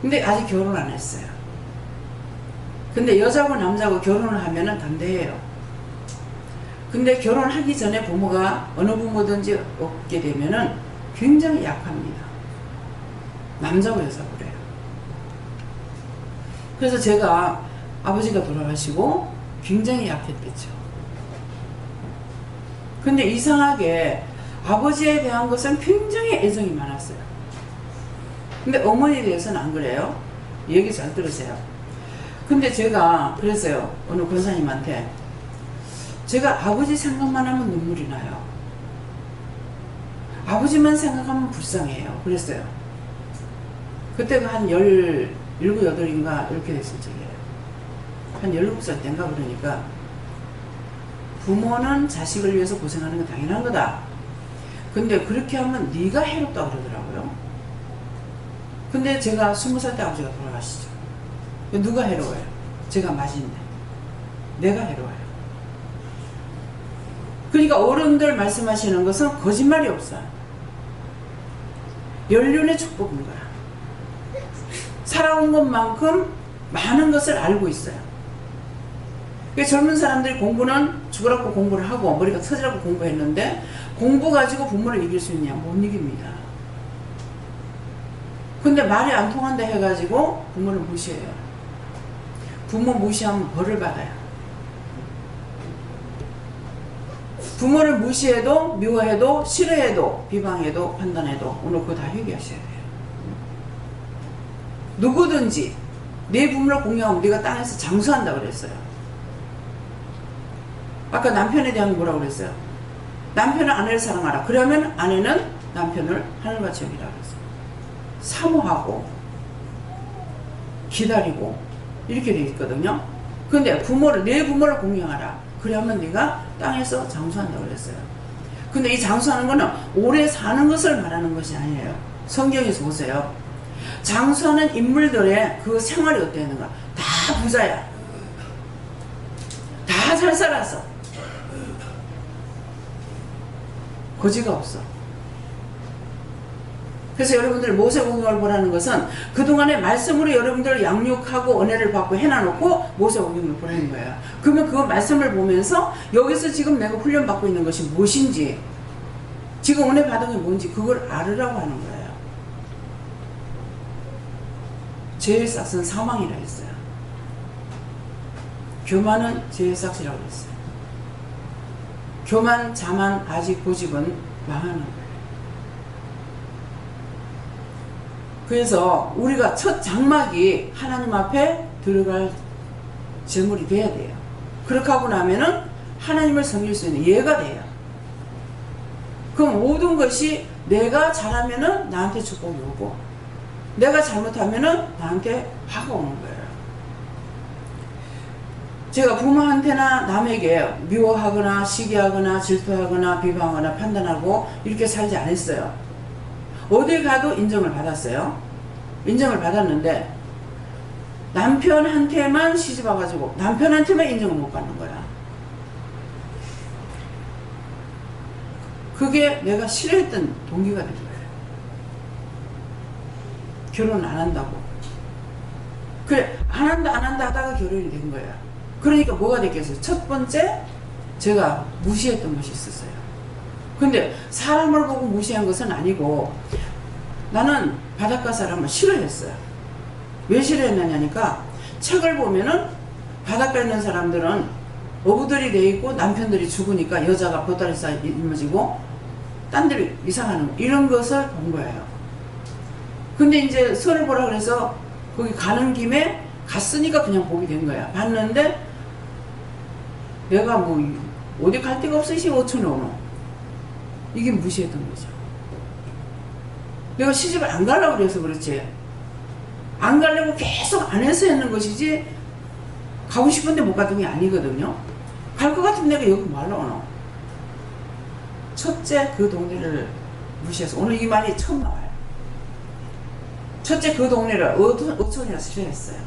근데 아직 결혼 안 했어요. 근데 여자고 남자고 결혼을 하면은 담대해요. 근데 결혼하기 전에 부모가 어느 부모든지 없게 되면은 굉장히 약합니다. 남자고 여자고 그래요. 그래서 제가 아버지가 돌아가시고 굉장히 약했겠죠. 근데 이상하게 아버지에 대한 것은 굉장히 애정이 많았어요. 근데 어머니에 대해서는 안 그래요. 얘기 잘 들으세요. 근데 제가 그랬어요. 어느 권사님한테 제가 아버지 생각만 하면 눈물이 나요. 아버지만 생각하면 불쌍해요. 그랬어요. 그때가 한 17, 8인가 이렇게 됐을 적이에요. 한 17살 때인가 그러니까 부모는 자식을 위해서 고생하는 건 당연한 거다. 근데 그렇게 하면 네가 해롭다 그러더라고요. 근데 제가 20살 때 아버지가 돌아가시죠. 누가 해로워요? 제가 맞인데. 내가 해로워요. 그러니까 어른들 말씀하시는 것은 거짓말이 없어요. 연륜의 축복인 거야. 살아온 것만큼 많은 것을 알고 있어요. 그러니까 젊은 사람들이 공부는 죽으라고 공부를 하고 머리가 터지라고 공부했는데 공부 가지고 부모를 이길 수 있냐? 못 이깁니다. 근데 말이 안 통한다 해가지고 부모를 무시해요. 부모 무시하면 벌을 받아요. 부모를 무시해도 미워해도 싫어해도 비방해도 판단해도 오늘 그거 다 회개하셔야 돼요. 누구든지 내 부모를 공경하면 네가 땅에서 장수한다 그랬어요. 아까 남편에 대한 뭐라고 그랬어요? 남편은 아내를 사랑하라. 그러면 아내는 남편을 하늘같이 여기라 그랬어요. 사모하고 기다리고 이렇게 돼 있거든요. 근데 내 부모를 공경하라. 그러면 네가 땅에서 장수한다고 그랬어요. 근데 이 장수하는 거는 오래 사는 것을 말하는 것이 아니에요. 성경에서 보세요. 장수하는 인물들의 그 생활이 어땠는가? 다 부자야. 다 잘 살았어. 거지가 없어. 그래서 여러분들 모세오경을 보라는 것은 그동안의 말씀으로 여러분들을 양육하고 은혜를 받고 해놔놓고 모세오경을 보라는 거예요. 그러면 그 말씀을 보면서 여기서 지금 내가 훈련받고 있는 것이 무엇인지 지금 은혜 받은 게 뭔지 그걸 알으라고 하는 거예요. 죄의 싹은 사망이라 했어요. 교만은 죄의 싹이라고 했어요. 교만, 자만, 아직 고집은 망하는 거예요. 그래서 우리가 첫 장막이 하나님 앞에 들어갈 재물이 돼야 돼요. 그렇게 하고 나면은 하나님을 섬길 수 있는 예가 돼요. 그럼 모든 것이 내가 잘하면은 나한테 축복이 오고, 내가 잘못하면은 나한테 화가 오는 거예요. 제가 부모한테나 남에게 미워하거나 시기하거나 질투하거나 비방하거나 판단하고 이렇게 살지 않았어요. 어딜 가도 인정을 받았어요. 인정을 받았는데 남편한테만 시집 와가지고 남편한테만 인정을 못 받는 거야. 그게 내가 싫어했던 동기가 된 거예요. 결혼 안 한다고. 그래, 안 한다 하다가 결혼이 된 거야. 그러니까 뭐가 됐겠어요? 첫 번째, 제가 무시했던 것이 있었어요. 근데 사람을 보고 무시한 것은 아니고, 나는 바닷가 사람을 싫어했어요. 왜 싫어했느냐니까, 책을 보면은 바닷가에 있는 사람들은 어부들이 돼 있고 남편들이 죽으니까 여자가 보따리 싸 일머지고 딴 데로 이사가는 이런 것을 본 거예요. 근데 이제 선을 보라 그래서 거기 가는 김에 갔으니까 그냥 보게 된 거야. 봤는데 내가 뭐 어디 갈 데가 없어 15,000원 오노. 이게 무시했던 거죠. 내가 시집을 안 가려고 그래서 그렇지, 안 가려고 계속 안 해서 했는 것이지 가고 싶은데 못 갔던 게 아니거든요. 갈 것 같으면 내가 여기 말로 오노. 첫째, 그 동네를 무시해서, 오늘 이 말이 처음 나와요. 첫째, 그 동네를 어촌이라서 싫어했어요.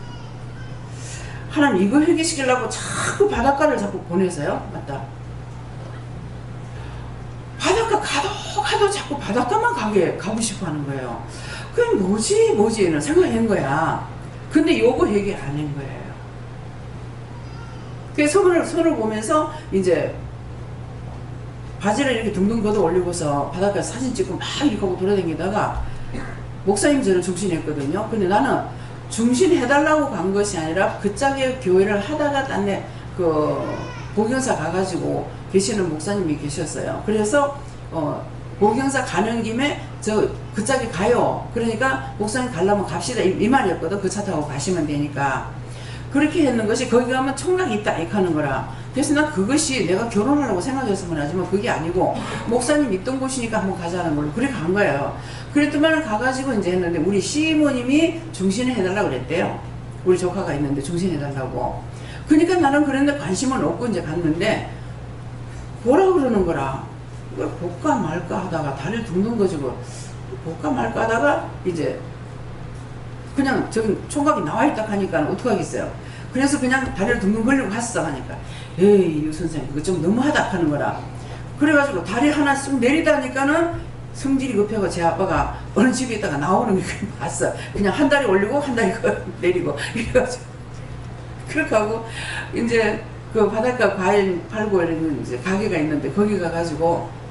하나님 이거 회개시키려고 자꾸 바닷가를 자꾸 보내서요. 맞다. 바닷가 가도 자꾸 바닷가만 가고 싶어 하는 거예요. 그게 뭐지는 생각한 거야. 근데 요거 회개 안 한 거예요. 그래서 손을 보면서 이제 바지를 이렇게 둥둥 걷어 올리고서 바닷가에서 사진 찍고 막 이렇게 하고 돌아다니다가 목사님 저를 중신했거든요. 근데 나는 중신해달라고 간 것이 아니라 그 짝에 교회를 하다가 딴데 그 복영사 가가지고 계시는 목사님이 계셨어요. 그래서 복영사 가는 김에 그 짝에 가요. 그러니까 목사님 가려면 갑시다 이 말이었거든. 그 차 타고 가시면 되니까. 그렇게 했는 것이, 거기 가면 총각이 있다 이렇게 하는 거라. 그래서 난 그것이 내가 결혼하려고 생각했으면 하지만 그게 아니고 목사님 있던 곳이니까 한번 가자는 걸로 그렇게 간 거예요. 그랬더만 가가지고 이제 했는데 우리 시모님이 중신을 해달라고 그랬대요. 우리 조카가 있는데 중신해달라고. 그러니까 나는 그런데 관심은 없고 이제 갔는데 뭐라 그러는 거라. 이걸 볼까 말까 하다가 다리를 둥둥 거지고 볼까 말까 하다가 이제 그냥 저기 총각이 나와있다 하니까 어떡하겠어요. 그래서 그냥 다리를 둥둥 걸리고 갔어 하니까 에이 유 선생님 그거 좀 너무하다 하는 거라. 그래가지고 다리 하나 쑥 내리다 하니까는 성질이 급해고 제 아빠가 어느 집에 있다가 나오는 게 봤어. 그냥 한 다리 올리고 한 다리 내리고 이래가지고 그렇게 하고 이제 그 바닷가 과일 팔고 이런 이제 가게가 있는데 거기 가가지고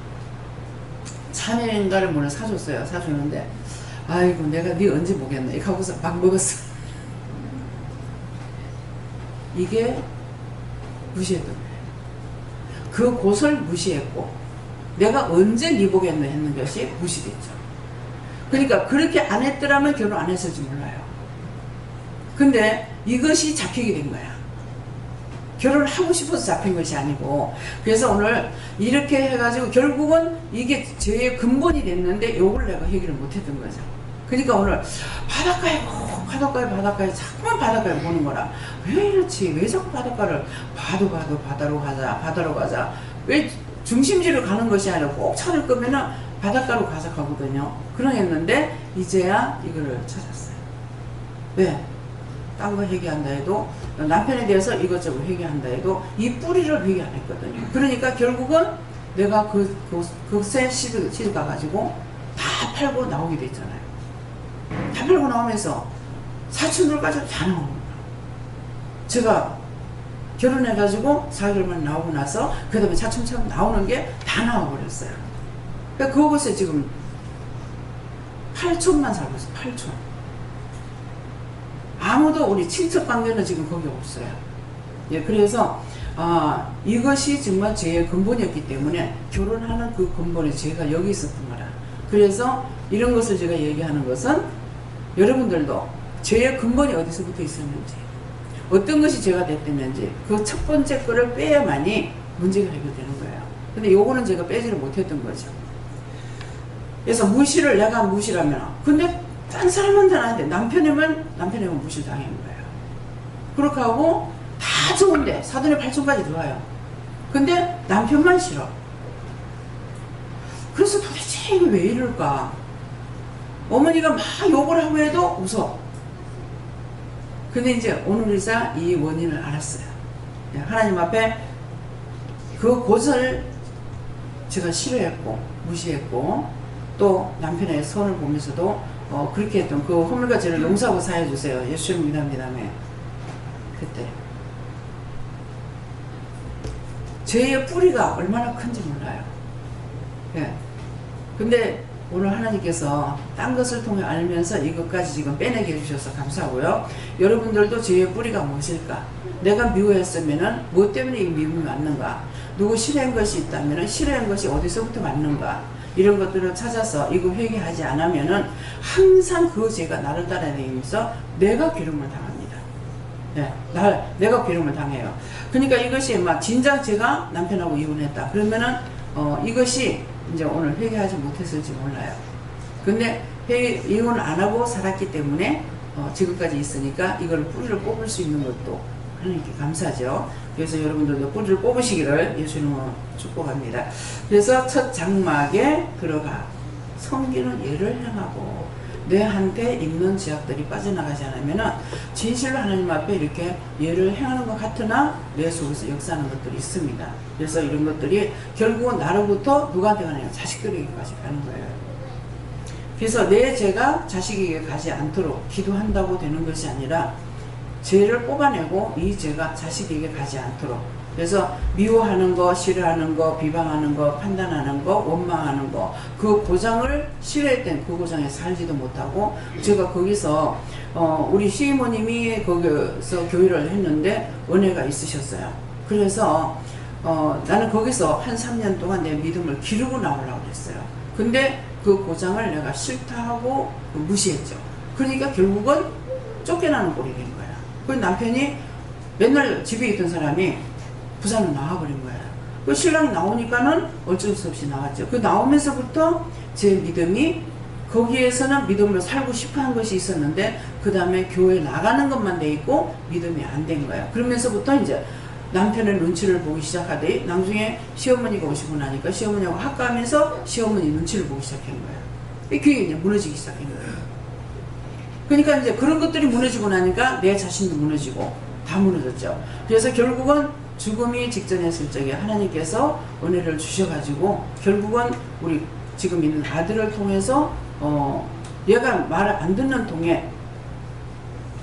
참외인가를 뭐를 사줬어요. 사주는데 아이고 내가 네 언제 보겠나 이렇게 하고서 막 먹었어. 이게 무시했던 거예요. 그 곳을 무시했고 내가 언제 네 보겠나 했는 것이 무시됐죠. 그러니까 그렇게 안 했더라면 결혼 안 했을지 몰라요. 근데 이것이 잡히게 된 거야. 결혼을 하고 싶어서 잡힌 것이 아니고. 그래서 오늘 이렇게 해가지고 결국은 이게 제 근본이 됐는데 요걸 내가 해결을 못했던 거죠. 그러니까 오늘 바닷가에 자꾸만 바닷가에 보는 거라. 왜 이렇지? 왜 자꾸 바닷가를 봐도 바다로 가자. 왜 중심지로 가는 것이 아니라 꼭 차를 끄면은 바닷가로 가자 가거든요. 그러했는데 이제야 이거를 찾았어요. 왜? 딴 거 회개한다 해도 남편에 대해서 이것저것 회개한다 해도 이 뿌리를 회개 안 했거든요. 그러니까 결국은 내가 그새 시집 가가지고 다 팔고 나오게 됐잖아요. 다 팔고 나오면서 사촌들까지 다 나오는 거예요. 제가 결혼해가지고 4개월만 나오고 나서 그 다음에 사촌처럼 나오는 게 다 나와버렸어요. 그러니까 그곳에 지금 8촌만 살고 있어요. 8촌. 아무도 우리 친척 관계는 지금 거기 없어요. 예, 그래서 이것이 정말 제 근본이었기 때문에 결혼하는 그 근본에 제가 여기 있었던 거라. 그래서 이런 것을 제가 얘기하는 것은 여러분들도 제 근본이 어디서부터 있었는지, 어떤 것이 죄가 됐다는지 그 첫 번째 거를 빼야만이 문제가 해결되는 거예요. 근데 요거는 제가 빼지를 못했던 거죠. 그래서 무시를 내가 무시라면, 근데 딴 사람한테는 아닌데 남편에만 무시를 당하는 거예요. 그렇게 하고 다 좋은데 사돈의 팔촌까지 들어와요. 근데 남편만 싫어. 그래서 도대체 이게 왜 이럴까? 어머니가 막 욕을 하고 해도 웃어. 근데 이제 오늘 이사 이 원인을 알았어요. 하나님 앞에 그 곳을 제가 싫어했고 무시했고 또 남편의 선을 보면서도 그렇게 했던 그 허물과 죄를 용서하고 사해주세요. 예수님 믿합니다며. 그때 죄의 뿌리가 얼마나 큰지 몰라요. 예. 근데 오늘 하나님께서 딴 것을 통해 알면서 이것까지 지금 빼내게 해주셔서 감사하고요. 여러분들도 죄의 뿌리가 무엇일까? 내가 미워했으면은 무엇 때문에 이 미움이 왔는가? 누구 싫어한 것이 있다면은 싫어한 것이 어디서부터 왔는가? 이런 것들을 찾아서 이거 회개하지 않으면은 항상 그 죄가 나를 따라다니면서 내가 괴로움을 당합니다. 네, 내가 괴로움을 당해요. 그러니까 이것이 막 진작 제가 남편하고 이혼했다. 그러면은 이것이 이제 오늘 회개하지 못했을지 몰라요. 근데 이혼 안 하고 살았기 때문에 지금까지 있으니까 이걸 뿌리를 뽑을 수 있는 것도 하나님께 감사하죠. 그래서 여러분들도 뿌리를 뽑으시기를 예수님으로 축복합니다. 그래서 첫 장막에 들어가 섬기는 예를 행하고 내한테 있는 죄악들이 빠져나가지 않으면은 진실로 하나님 앞에 이렇게 예를 행하는 것 같으나 내 속에서 역사하는 것들이 있습니다. 그래서 이런 것들이 결국은 나로부터 누구한테 가느냐? 자식들에게까지 가는 거예요. 그래서 내 죄가 자식에게 가지 않도록 기도한다고 되는 것이 아니라 죄를 뽑아내고 이 죄가 자식에게 가지 않도록, 그래서 미워하는 거, 싫어하는 거, 비방하는 거, 판단하는 거, 원망하는 거, 그 고장을 싫어했던 그 고장에 살지도 못하고, 제가 거기서 우리 시어머님이 거기서 교회를 했는데 은혜가 있으셨어요. 그래서 나는 거기서 한 3년 동안 내 믿음을 기르고 나오려고 했어요. 근데 그 고장을 내가 싫다 하고 무시했죠. 그러니까 결국은 쫓겨나는 꼴이 된 거야. 그 남편이 맨날 집에 있던 사람이 부산으로 나와버린 거야. 그 신랑 나오니까는 어쩔 수 없이 나왔죠. 그 나오면서부터 제 믿음이, 거기에서는 믿음으로 살고 싶어 한 것이 있었는데 그 다음에 교회 나가는 것만 돼 있고 믿음이 안 된 거야. 그러면서부터 이제 남편의 눈치를 보기 시작하더니 나중에 시어머니가 오시고 나니까 시어머니하고 학가하면서 시어머니 눈치를 보기 시작한 거야. 이 교회가 이제 무너지기 시작한 거야. 그러니까 이제 그런 것들이 무너지고 나니까 내 자신도 무너지고 다 무너졌죠. 그래서 결국은 죽음이 직전했을 적에 하나님께서 은혜를 주셔가지고 결국은 우리 지금 있는 아들을 통해서 얘가 말을 안 듣는 통에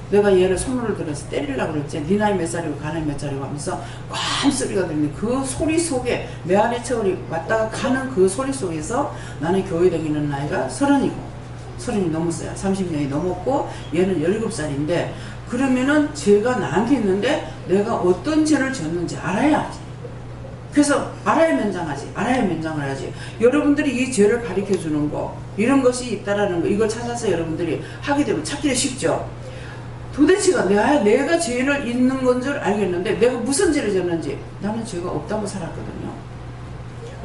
내가 얘를 손으로 들어서 때리려고 그랬지. 네 나이 몇 살이고 가 나이 몇 살이고 하면서 꽝 소리가 들리는 그 소리 속에 내 안에 세월이 왔다가 가는 그 소리 속에서 나는 교회 다니는 나이가 30이 넘었어요. 30년이 넘었고 얘는 17살인데 그러면은 죄가 나한테 있는데 내가 어떤 죄를 지었는지 알아야지. 그래서 알아야 면장하지. 알아야 면장을 하지. 여러분들이 이 죄를 가르쳐 주는 거, 이런 것이 있다라는 거, 이걸 찾아서 여러분들이 하게 되면 찾기가 쉽죠. 도대체가 내가 죄를 있는 건 줄 알겠는데 내가 무슨 죄를 지었는지, 나는 죄가 없다고 살았거든요.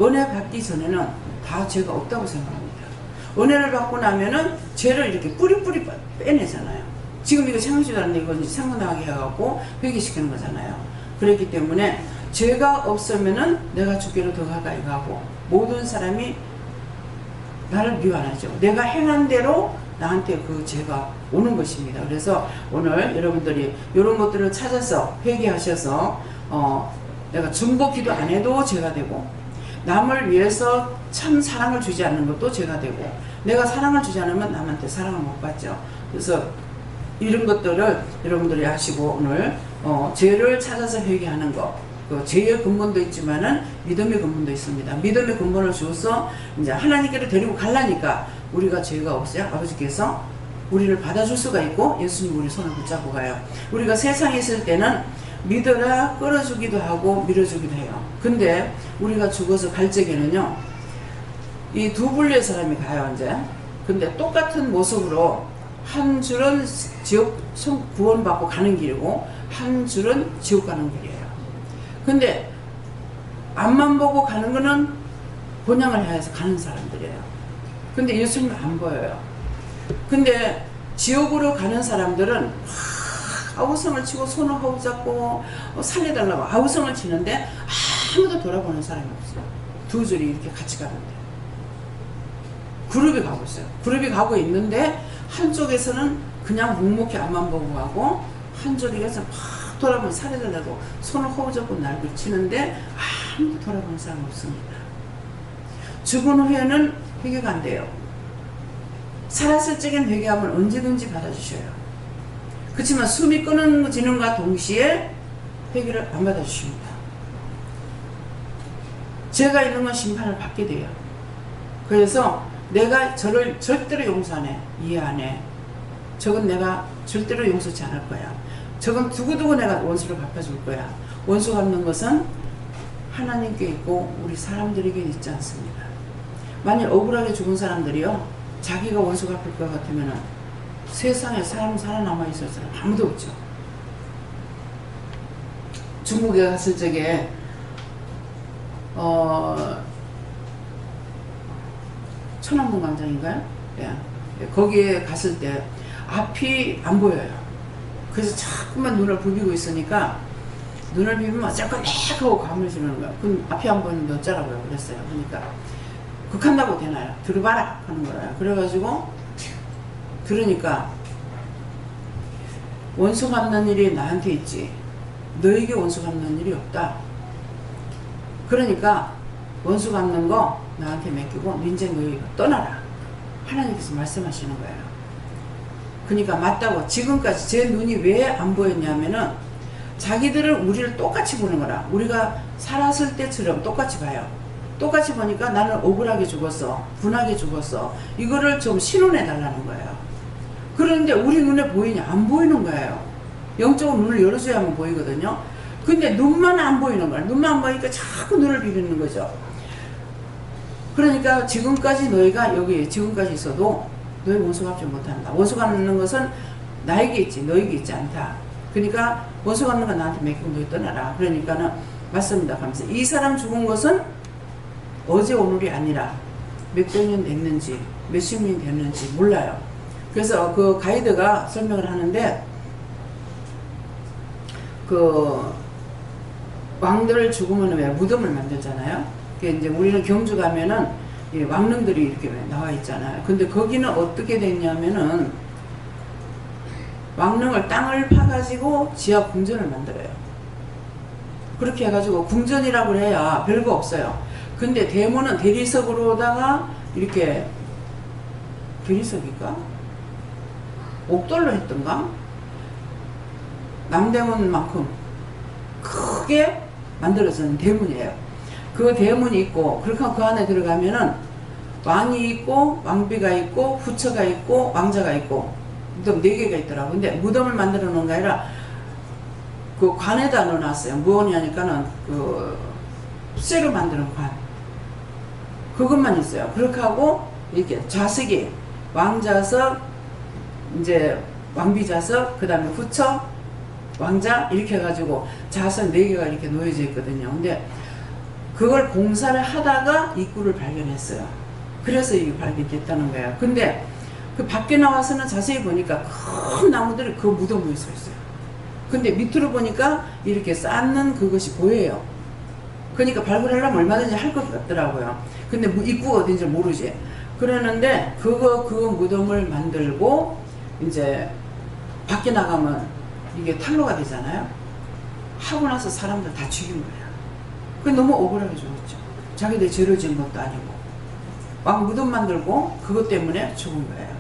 은혜 받기 전에는 다 죄가 없다고 생각합니다. 은혜를 받고 나면은 죄를 이렇게 뿌리뿌리 빼내잖아요. 지금 이거 생각지도 않는데 이건 생각나게 해갖고 회개시키는 거잖아요. 그렇기 때문에 죄가 없으면은 내가 주께로 더 가까이 가고 모든 사람이 나를 미워 안 하죠. 내가 행한 대로 나한테 그 죄가 오는 것입니다. 그래서 오늘 여러분들이 이런 것들을 찾아서 회개하셔서 내가 중보 기도 안 해도 죄가 되고, 남을 위해서 참 사랑을 주지 않는 것도 죄가 되고, 내가 사랑을 주지 않으면 남한테 사랑을 못 받죠. 그래서 이런 것들을 여러분들이 하시고 오늘 죄를 찾아서 회개하는 것, 그 죄의 근본도 있지만은 믿음의 근본도 있습니다. 믿음의 근본을 주어서 이제 하나님께로 데리고 가려니까 우리가 죄가 없어야 아버지께서 우리를 받아줄 수가 있고 예수님 우리 손을 붙잡고 가요. 우리가 세상에 있을 때는 믿어라 끌어주기도 하고 밀어주기도 해요. 근데 우리가 죽어서 갈 적에는요, 이 두 분류의 사람이 가요 이제. 근데 똑같은 모습으로 한 줄은 지옥 구원받고 가는 길이고 한 줄은 지옥 가는 길이에요. 근데 앞만 보고 가는 거는 본향을 향해서 가는 사람들이에요. 근데 예수님은 안 보여요. 근데 지옥으로 가는 사람들은 아우성을 치고 손을 허우 잡고 살려달라고 아우성을 치는데 아무도 돌아보는 사람이 없어요. 두 줄이 이렇게 같이 가는데 그룹이 가고 있어요. 그룹이 가고 있는데 한쪽에서는 그냥 묵묵히 앞만 보고 가고 한쪽에서 막 돌아보면 살려달라고 손을 허우 잡고 날고 치는데 아무도 돌아보는 사람이 없습니다. 죽은 후에는 회개가 안 돼요. 살았을 적엔 회개하면 언제든지 받아주셔요. 그렇지만 숨이 끊어지는가 동시에 회개를 안 받아주십니다. 죄가 있는 건 심판을 받게 돼요. 그래서 내가 저를 절대로 용서 안 해. 이해 안 해. 저건 내가 절대로 용서치 않을 거야. 저건 두고두고 내가 원수를 갚아줄 거야. 원수 갚는 것은 하나님께 있고 우리 사람들에게 있지 않습니다. 만일 억울하게 죽은 사람들이요, 자기가 원수 갚을 것 같으면 세상에 사람 살아남아 있을 사람 아무도 없죠. 중국에 갔을 적에 천안문 광장인가요? 예. 거기에 갔을 때 앞이 안 보여요. 그래서 자꾸만 눈을 부비고 있으니까 눈을 비비면 자꾸 nek 하고 감을 주는 거야. 그럼 앞이 안 보이는데 어쩌라고요? 그랬어요. 그러니까 극한다고 되나요? 들어봐라 하는 거예요. 그래가지고 들으니까 원수 갚는 일이 나한테 있지 너에게 원수 갚는 일이 없다. 그러니까 원수 갚는 거 나한테 맡기고 이제 너희가 떠나라. 하나님께서 말씀하시는 거예요. 그러니까 맞다고. 지금까지 제 눈이 왜 안 보였냐면은 자기들은 우리를 똑같이 보는 거라. 우리가 살았을 때처럼 똑같이 봐요. 똑같이 보니까 나는 억울하게 죽었어, 분하게 죽었어, 이거를 좀 신원해 달라는 거예요. 그런데 우리 눈에 보이냐? 안 보이는 거예요. 영적으로 눈을 열어줘야만 보이거든요. 근데 눈만 안 보이는 거야. 눈만 안 보이니까 자꾸 눈을 비비는 거죠. 그러니까 지금까지 너희가 여기 지금까지 있어도 너희 원수 갚지 못한다. 원수 갚는 것은 나에게 있지 너에게 있지 않다. 그러니까 원수 갚는 건 나한테 맡기고 너희 떠나라. 그러니까는 맞습니다 하면서 이 사람 죽은 것은 어제 오늘이 아니라 몇백 년 됐는지 몇십 년 됐는지 몰라요. 그래서 그 가이드가 설명을 하는데 그 왕들 죽으면 왜 무덤을 만들잖아요. 이제 우리는 경주 가면은 왕릉들이 이렇게 나와 있잖아요. 근데 거기는 어떻게 됐냐면은 왕릉을 땅을 파가지고 지하 궁전을 만들어요. 그렇게 해가지고 궁전이라고 해야 별거 없어요. 근데 대문은 대리석으로다가 이렇게 대리석일까? 옥돌로 했던가? 남대문만큼 크게 만들어진 대문이에요. 그 대문이 있고 그렇게 그 안에 들어가면은 왕이 있고 왕비가 있고 후처가 있고 왕자가 있고 무덤 4개가 있더라고. 근데 무덤을 만들어 놓은 게 아니라 그 관에다 넣어놨어요. 무엇이냐니까는 그 쇠로 만드는 관. 그것만 있어요. 그렇게 하고 이렇게 좌석이 왕좌석, 이제 왕비좌석, 그 다음에 후처, 왕자 이렇게 해가지고 좌석 4개가 이렇게 놓여져 있거든요. 근데 그걸 공사를 하다가 입구를 발견했어요. 그래서 이게 발견됐다는 거예요. 근데 그 밖에 나와서는 자세히 보니까 큰 나무들이 그 무덤에 서 있어요. 근데 밑으로 보니까 이렇게 쌓는 그것이 보여요. 그러니까 발굴하려면 얼마든지 할 것 같더라고요. 근데 입구가 어딘지 모르지. 그러는데 그 무덤을 만들고 이제 밖에 나가면 이게 탄로가 되잖아요. 하고 나서 사람들 다 죽인 거야. 그 너무 억울하게 죽었죠. 자기들 죄를 지은 것도 아니고 왕 무덤 만들고 그것 때문에 죽은 거예요.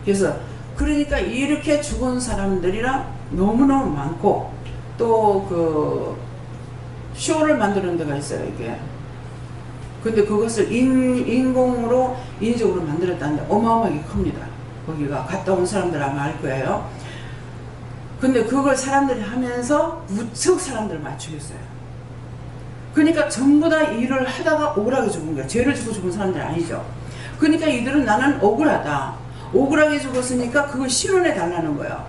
그래서 그러니까 이렇게 죽은 사람들이랑 너무너무 많고 또 그 쇼를 만드는 데가 있어요. 이게 근데 그것을 인공으로 인위적으로 만들었다는데 어마어마하게 큽니다. 거기가 갔다 온 사람들 아마 알 거예요. 근데 그걸 사람들이 하면서 무척 사람들을 맞추겠어요. 그러니까 전부 다 일을 하다가 억울하게 죽은 거야. 죄를 짓고 죽은 사람들이 아니죠. 그러니까 이들은 나는 억울하다. 억울하게 죽었으니까 그걸 실현해 달라는 거예요.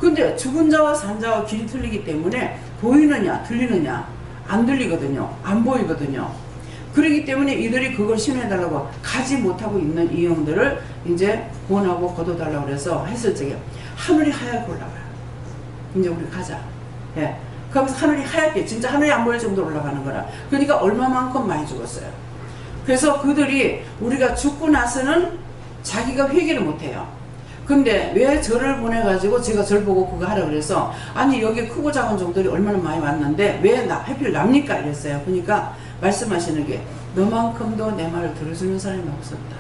근데 죽은 자와 산 자와 길이 틀리기 때문에 보이느냐 들리느냐 안 들리거든요. 안 보이거든요. 그렇기 때문에 이들이 그걸 신호해 달라고 가지 못하고 있는 이 영들을 이제 구원하고 거둬달라고 그래서 했을 적에 하늘이 하얗게 올라가요. 이제 우리 가자. 예. 그러면서 하늘이 하얗게 진짜 하늘이 안 보일 정도로 올라가는 거라. 그러니까 얼마만큼 많이 죽었어요. 그래서 그들이 우리가 죽고 나서는 자기가 회개를 못해요. 근데 왜 저를 보내가지고 제가 절 보고 그거 하라 그래서 아니 여기 크고 작은 종들이 얼마나 많이 왔는데 왜 하필 납니까 이랬어요. 그러니까 말씀하시는 게 너만큼도 내 말을 들어주는 사람이 없었다.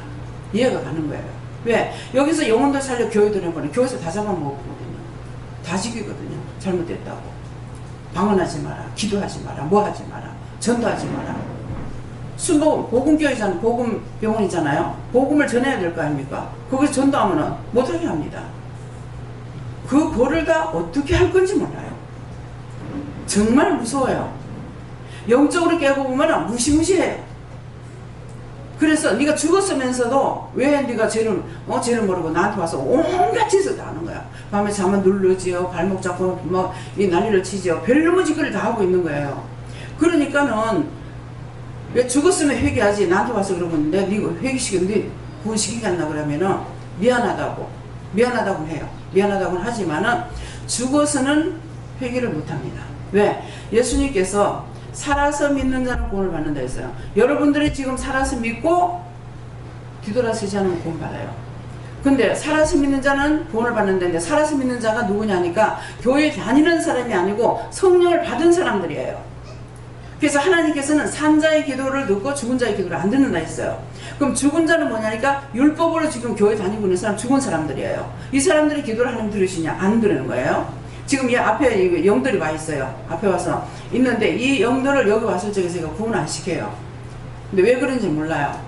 이해가 가는 거예요. 왜? 여기서 영혼들 살려 교회 들어보면 교회에서 다 잡아먹거든요. 다 죽이거든요. 잘못됐다고. 방언하지 마라. 기도하지 마라. 뭐 하지 마라. 전도하지 마라. 순복음, 복음교회잖아요. 복음병원이잖아요. 복음을 전해야 될 거 아닙니까? 거기서 전도하면은 못하게 합니다. 그 고를 다 어떻게 할 건지 몰라요. 정말 무서워요. 영적으로 깨보면 무시무시해요. 그래서 네가 죽었으면서도 왜 네가 죄를 모르고 나한테 와서 온갖 짓을 다 하는 거야. 밤에 잠은 누르지요. 발목 잡고 막 이 난리를 치지요. 별놈의 짓거리를 다 하고 있는 거예요. 그러니까는 왜 죽었으면 회개하지. 나한테 와서 그러면 내가 네가 회개시켰는데 구원시키겠나 그러면은 미안하다고 해요. 미안하다고는 하지만은 죽어서는 회개를 못합니다. 왜? 예수님께서 살아서 믿는 자는 구원을 받는다 했어요. 여러분들이 지금 살아서 믿고 뒤돌아서지 않으면 구원 받아요. 근데 살아서 믿는 자는 구원을 받는다는데 살아서 믿는 자가 누구냐니까 교회 다니는 사람이 아니고 성령을 받은 사람들이에요. 그래서 하나님께서는 산 자의 기도를 듣고 죽은 자의 기도를 안 듣는다 했어요. 그럼 죽은 자는 뭐냐니까 율법으로 지금 교회 다니고 있는 사람 죽은 사람들이에요. 이 사람들이 기도를 하나님 들으시냐? 안 들으는 거예요. 지금 이 앞에 영들이 와 있어요. 앞에 와서 있는데 이 영들을 여기 왔을 적에 제가 구원 안 시켜요. 근데 왜 그런지 몰라요.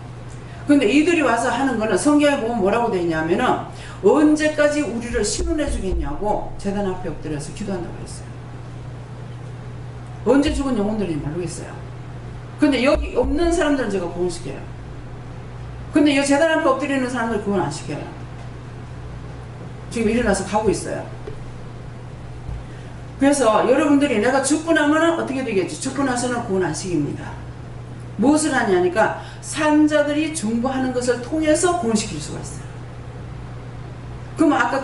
근데 이들이 와서 하는 거는 성경에 보면 뭐라고 되어 있냐면은 언제까지 우리를 신원해 주겠냐고 재단 앞에 엎드려서 기도한다고 했어요. 언제 죽은 영혼들인지 모르겠어요. 근데 여기 없는 사람들은 제가 구원시켜요. 근데 이 재단 앞에 엎드리는 사람들 구원 안 시켜요. 지금 일어나서 가고 있어요. 그래서 여러분들이 내가 죽고 나면은 어떻게 되겠지? 죽고 나서는 구원 안 시킵니다. 무엇을 하냐니까 산자들이 중보하는 것을 통해서 구원시킬 수가 있어요. 그럼 아까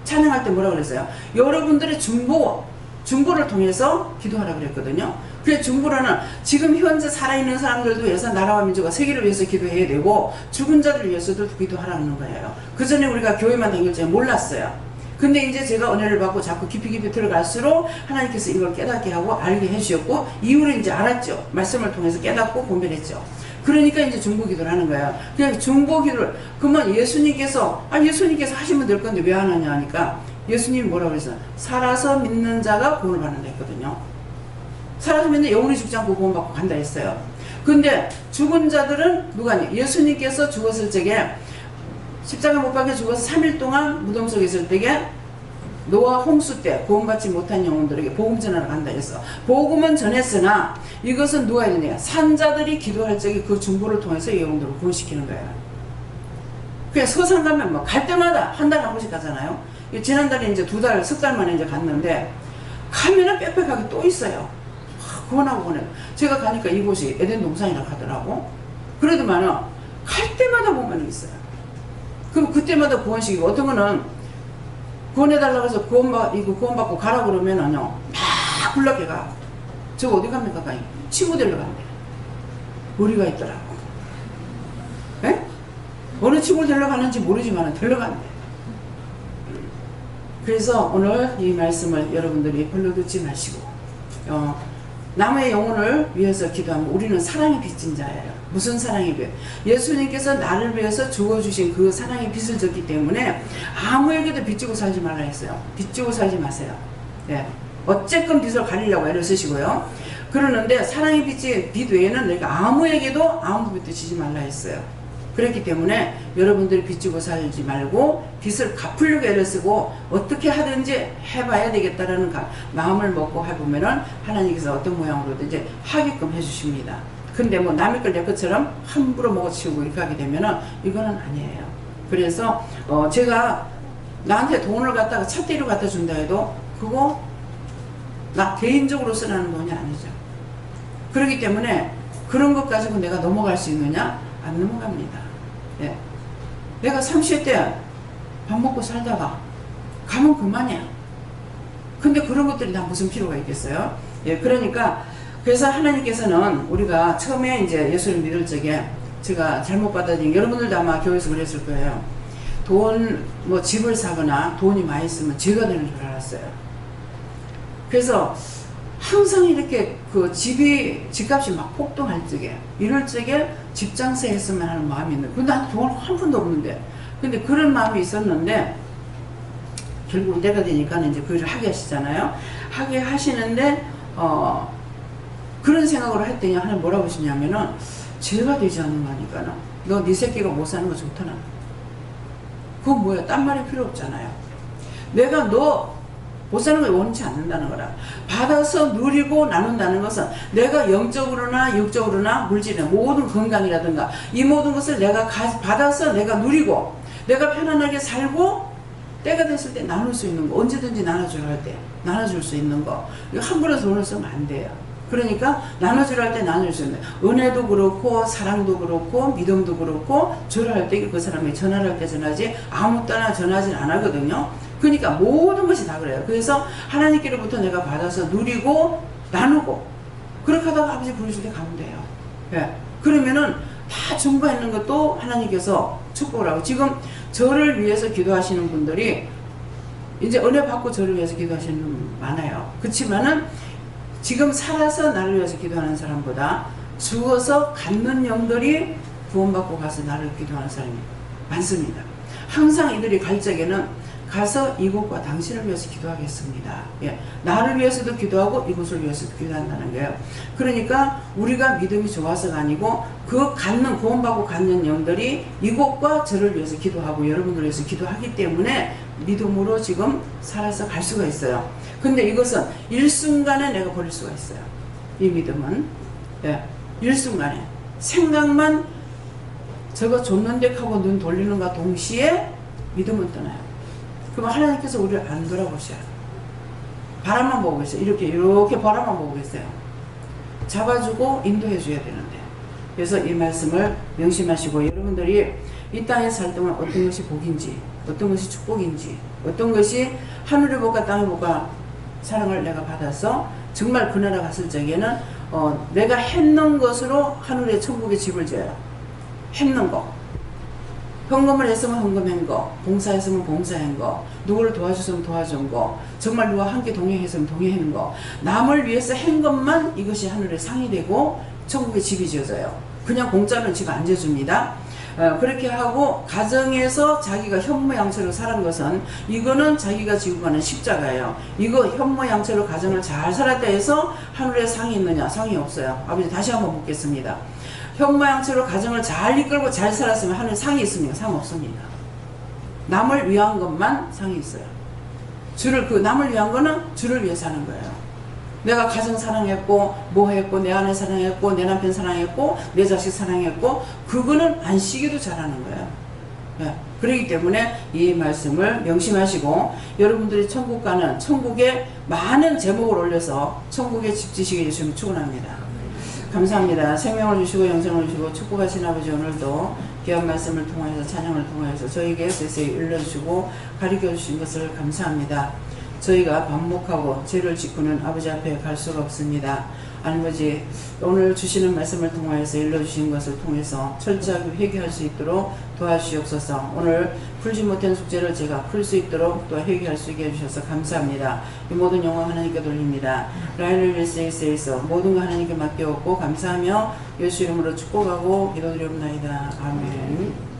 찬양할 때 뭐라고 그랬어요? 여러분들의 중보를 통해서 기도하라고 그랬거든요. 그래서 중보라는 지금 현재 살아있는 사람들도 위해서 나라와 민족과 세계를 위해서 기도해야 되고 죽은 자들을 위해서도 기도하라는 거예요. 그 전에 우리가 교회만 다닐 줄 몰랐어요. 근데 이제 제가 은혜를 받고 자꾸 깊이 들어갈수록 하나님께서 이걸 깨닫게 하고 알게 해주셨고 이후로 이제 알았죠. 말씀을 통해서 깨닫고 분별했죠. 그러니까 이제 중보 기도를 하는 거예요. 그냥 중보 기도를 그러면 예수님께서 하시면 될 건데 왜 안 하냐 하니까 예수님이 뭐라고 그랬어요? 살아서 믿는 자가 구원을 받는다 했거든요. 살아서 믿는 영혼이 죽지 않고 구원받고 간다 했어요. 근데 죽은 자들은 누가 예수님께서 죽었을 적에 십자가 못 박혀 죽어서 3일 동안 무덤 속에 있을 때에 노아 홍수 때 구원받지 못한 영혼들에게 복음 전하러 간다 했어. 복음은 전했으나 이것은 누가 했느냐? 산자들이 기도할 적에 그 중보를 통해서 이 영혼들을 구원시키는 거예요. 그냥 서산 가면 뭐 갈 때마다 한 달에 한 번씩 가잖아요. 지난달에 이제 석 달 만에 이제 갔는데 가면은 빽빽하게 또 있어요. 구원하고 보내. 제가 가니까 이곳이 에덴 동산이라고 하더라고. 그래도만은 갈 때마다 보면 있어요. 그럼 그때마다 구원시키고 어떤 거는 구원해달라고 해서 구원받고 가라 그러면은요 막 굴락해 가. 저거 어디 갑니까? 친구 데리러 간대. 머리가 있더라고. 에? 어느 친구를 데리러 가는지 모르지만 데리러 간대. 그래서 오늘 이 말씀을 여러분들이 별로 듣지 마시고 남의 영혼을 위해서 기도하면 우리는 사랑이 빚진 자예요. 무슨 사랑의 빚? 예수님께서 나를 위해서 죽어주신 그 사랑의 빚을 졌기 때문에 아무에게도 빚지고 살지 말라 했어요. 빚지고 살지 마세요. 네. 어쨌건 빚을 가리려고 애를 쓰시고요. 그러는데 사랑의 빚 외에는 내가 아무에게도 아무 빚도 지지 말라 했어요. 그렇기 때문에 여러분들이 빚지고 살지 말고 빚을 갚으려고 애를 쓰고 어떻게 하든지 해봐야 되겠다라는 마음을 먹고 해보면은 하나님께서 어떤 모양으로든지 하게끔 해주십니다. 근데 뭐 남의 걸 내 것처럼 함부로 먹어치우고 이렇게 하게 되면은 이거는 아니에요. 그래서 제가 나한테 돈을 갖다가 차띠로 갖다 준다 해도 그거 나 개인적으로 쓰라는 돈이 아니죠. 그렇기 때문에 그런 것 가지고 내가 넘어갈 수 있느냐? 안 넘어갑니다. 예. 내가 30대 때 밥 먹고 살다가 가면 그만이야. 근데 그런 것들이 다 무슨 필요가 있겠어요? 예, 그러니까 그래서 하나님께서는 우리가 처음에 이제 예수를 믿을 적에 제가 잘못 받아들인 여러분들도 아마 교회에서 그랬을 거예요. 뭐 집을 사거나 돈이 많이 있으면 죄가 되는 줄 알았어요. 그래서 항상 이렇게 그 집값이 막 폭등할 적에 이럴 적에 집장세 했으면 하는 마음이 있는데 근데 나한테 돈 한 푼도 없는데 근데 그런 마음이 있었는데 결국 때가 되니까 이제 그 일을 하게 하시잖아요. 하게 하시는데 그런 생각으로 했더니 하나님 뭐라고 하시냐면은 죄가 되지 않는 거니까는 너 네 새끼가 못 사는 거 좋더라. 그건 뭐야? 딴 말이 필요 없잖아요. 내가 너 못 사는 걸 원치 않는다는 거라. 받아서 누리고 나눈다는 것은 내가 영적으로나 육적으로나 물질이나 모든 건강이라든가 이 모든 것을 내가 받아서 내가 누리고 내가 편안하게 살고 때가 됐을 때 나눌 수 있는 거 언제든지 나눠주려 할 때 나눠줄 수 있는 거 이거 함부로 돈을 쓰면 안 돼요. 그러니까 나눠주려 할 때 나눌 수 있는 은혜도 그렇고 사랑도 그렇고 믿음도 그렇고 절할 때 그 사람이 전화를 할 때 전하지 아무 때나 전하진 안 하거든요. 그러니까 모든 것이 다 그래요. 그래서 하나님께로부터 내가 받아서 누리고 나누고 그렇게 하다가 아버지 부르실 때 가면 돼요. 예. 그러면은 다 증거했는 것도 하나님께서 축복을 하고 지금 저를 위해서 기도하시는 분들이 이제 은혜 받고 저를 위해서 기도하시는 분 많아요. 그렇지만은 지금 살아서 나를 위해서 기도하는 사람보다 죽어서 갖는 영들이 구원받고 가서 나를 기도하는 사람이 많습니다. 항상 이들이 갈 적에는 가서 이곳과 당신을 위해서 기도하겠습니다. 예, 나를 위해서도 기도하고 이곳을 위해서도 기도한다는 거예요. 그러니까 우리가 믿음이 좋아서가 아니고 그 갖는 구원받고 갖는 영들이 이곳과 저를 위해서 기도하고 여러분들을 위해서 기도하기 때문에 믿음으로 지금 살아서 갈 수가 있어요. 근데 이것은 일순간에 내가 버릴 수가 있어요. 이 믿음은 예, 일순간에 생각만 저거 줬는데 하고 눈 돌리는가 동시에 믿음은 떠나요. 그럼 하나님께서 우리를 안 돌아보셔요. 바람만 보고 계세요. 이렇게 바람만 보고 계세요. 잡아주고 인도해 줘야 되는데. 그래서 이 말씀을 명심하시고 여러분들이 이 땅에 살 동안 어떤 것이 복인지 어떤 것이 축복인지 어떤 것이 하늘의 복과 땅의 복과 사랑을 내가 받아서 정말 그 나라 갔을 적에는 내가 했는 것으로 하늘의 천국의 집을 지어요. 했는 거. 헌금을 했으면 헌금한 거, 봉사했으면 봉사한 거, 누구를 도와줬으면 도와준 거, 정말 누가 함께 동행했으면 동행하는 거, 남을 위해서 한 것만 이것이 하늘의 상이 되고 천국의 집이 지어져요. 그냥 공짜로는 집 안 지어줍니다. 그렇게 하고 가정에서 자기가 현모양처로 사는 것은 이거는 자기가 지고 가는 십자가예요. 이거 현모양처로 가정을 잘 살았다 해서 하늘의 상이 있느냐? 상이 없어요. 아버지 다시 한번 묻겠습니다. 현모양처로 가정을 잘 이끌고 잘 살았으면 하늘 상이 있습니까? 상 없습니다. 남을 위한 것만 상이 있어요. 남을 위한 거는 주를 위해서 하는 거예요. 내가 가정 사랑했고, 뭐 했고, 내 아내 사랑했고, 내 남편 사랑했고, 내 자식 사랑했고, 그거는 안 쉬기도 잘하는 거예요. 네. 그렇기 때문에 이 말씀을 명심하시고, 여러분들이 천국 가는, 천국에 많은 제목을 올려서 천국에 집 지시게 해주시면 축원합니다. 감사합니다. 생명을 주시고 영생을 주시고 축복하신 아버지 오늘도 귀한 말씀을 통하여서 찬양을 통하여서 저에게 세세히 일러주시고 가르쳐주신 것을 감사합니다. 저희가 반복하고 죄를 짓고는 아버지 앞에 갈 수가 없습니다. 아버지 오늘 주시는 말씀을 통하여서 일러주신 것을 통해서 철저하게 회개할 수 있도록 도와주시옵소서. 오늘 풀지 못한 숙제를 제가 풀 수 있도록 또 회개할 수 있게 해주셔서 감사합니다. 이 모든 영광 하나님께 돌립니다. 라인을 일세일세에서 모든 거 하나님께 맡겨놓고 감사하며 예수 이름으로 축복하고 기도드리옵나이다. 아멘.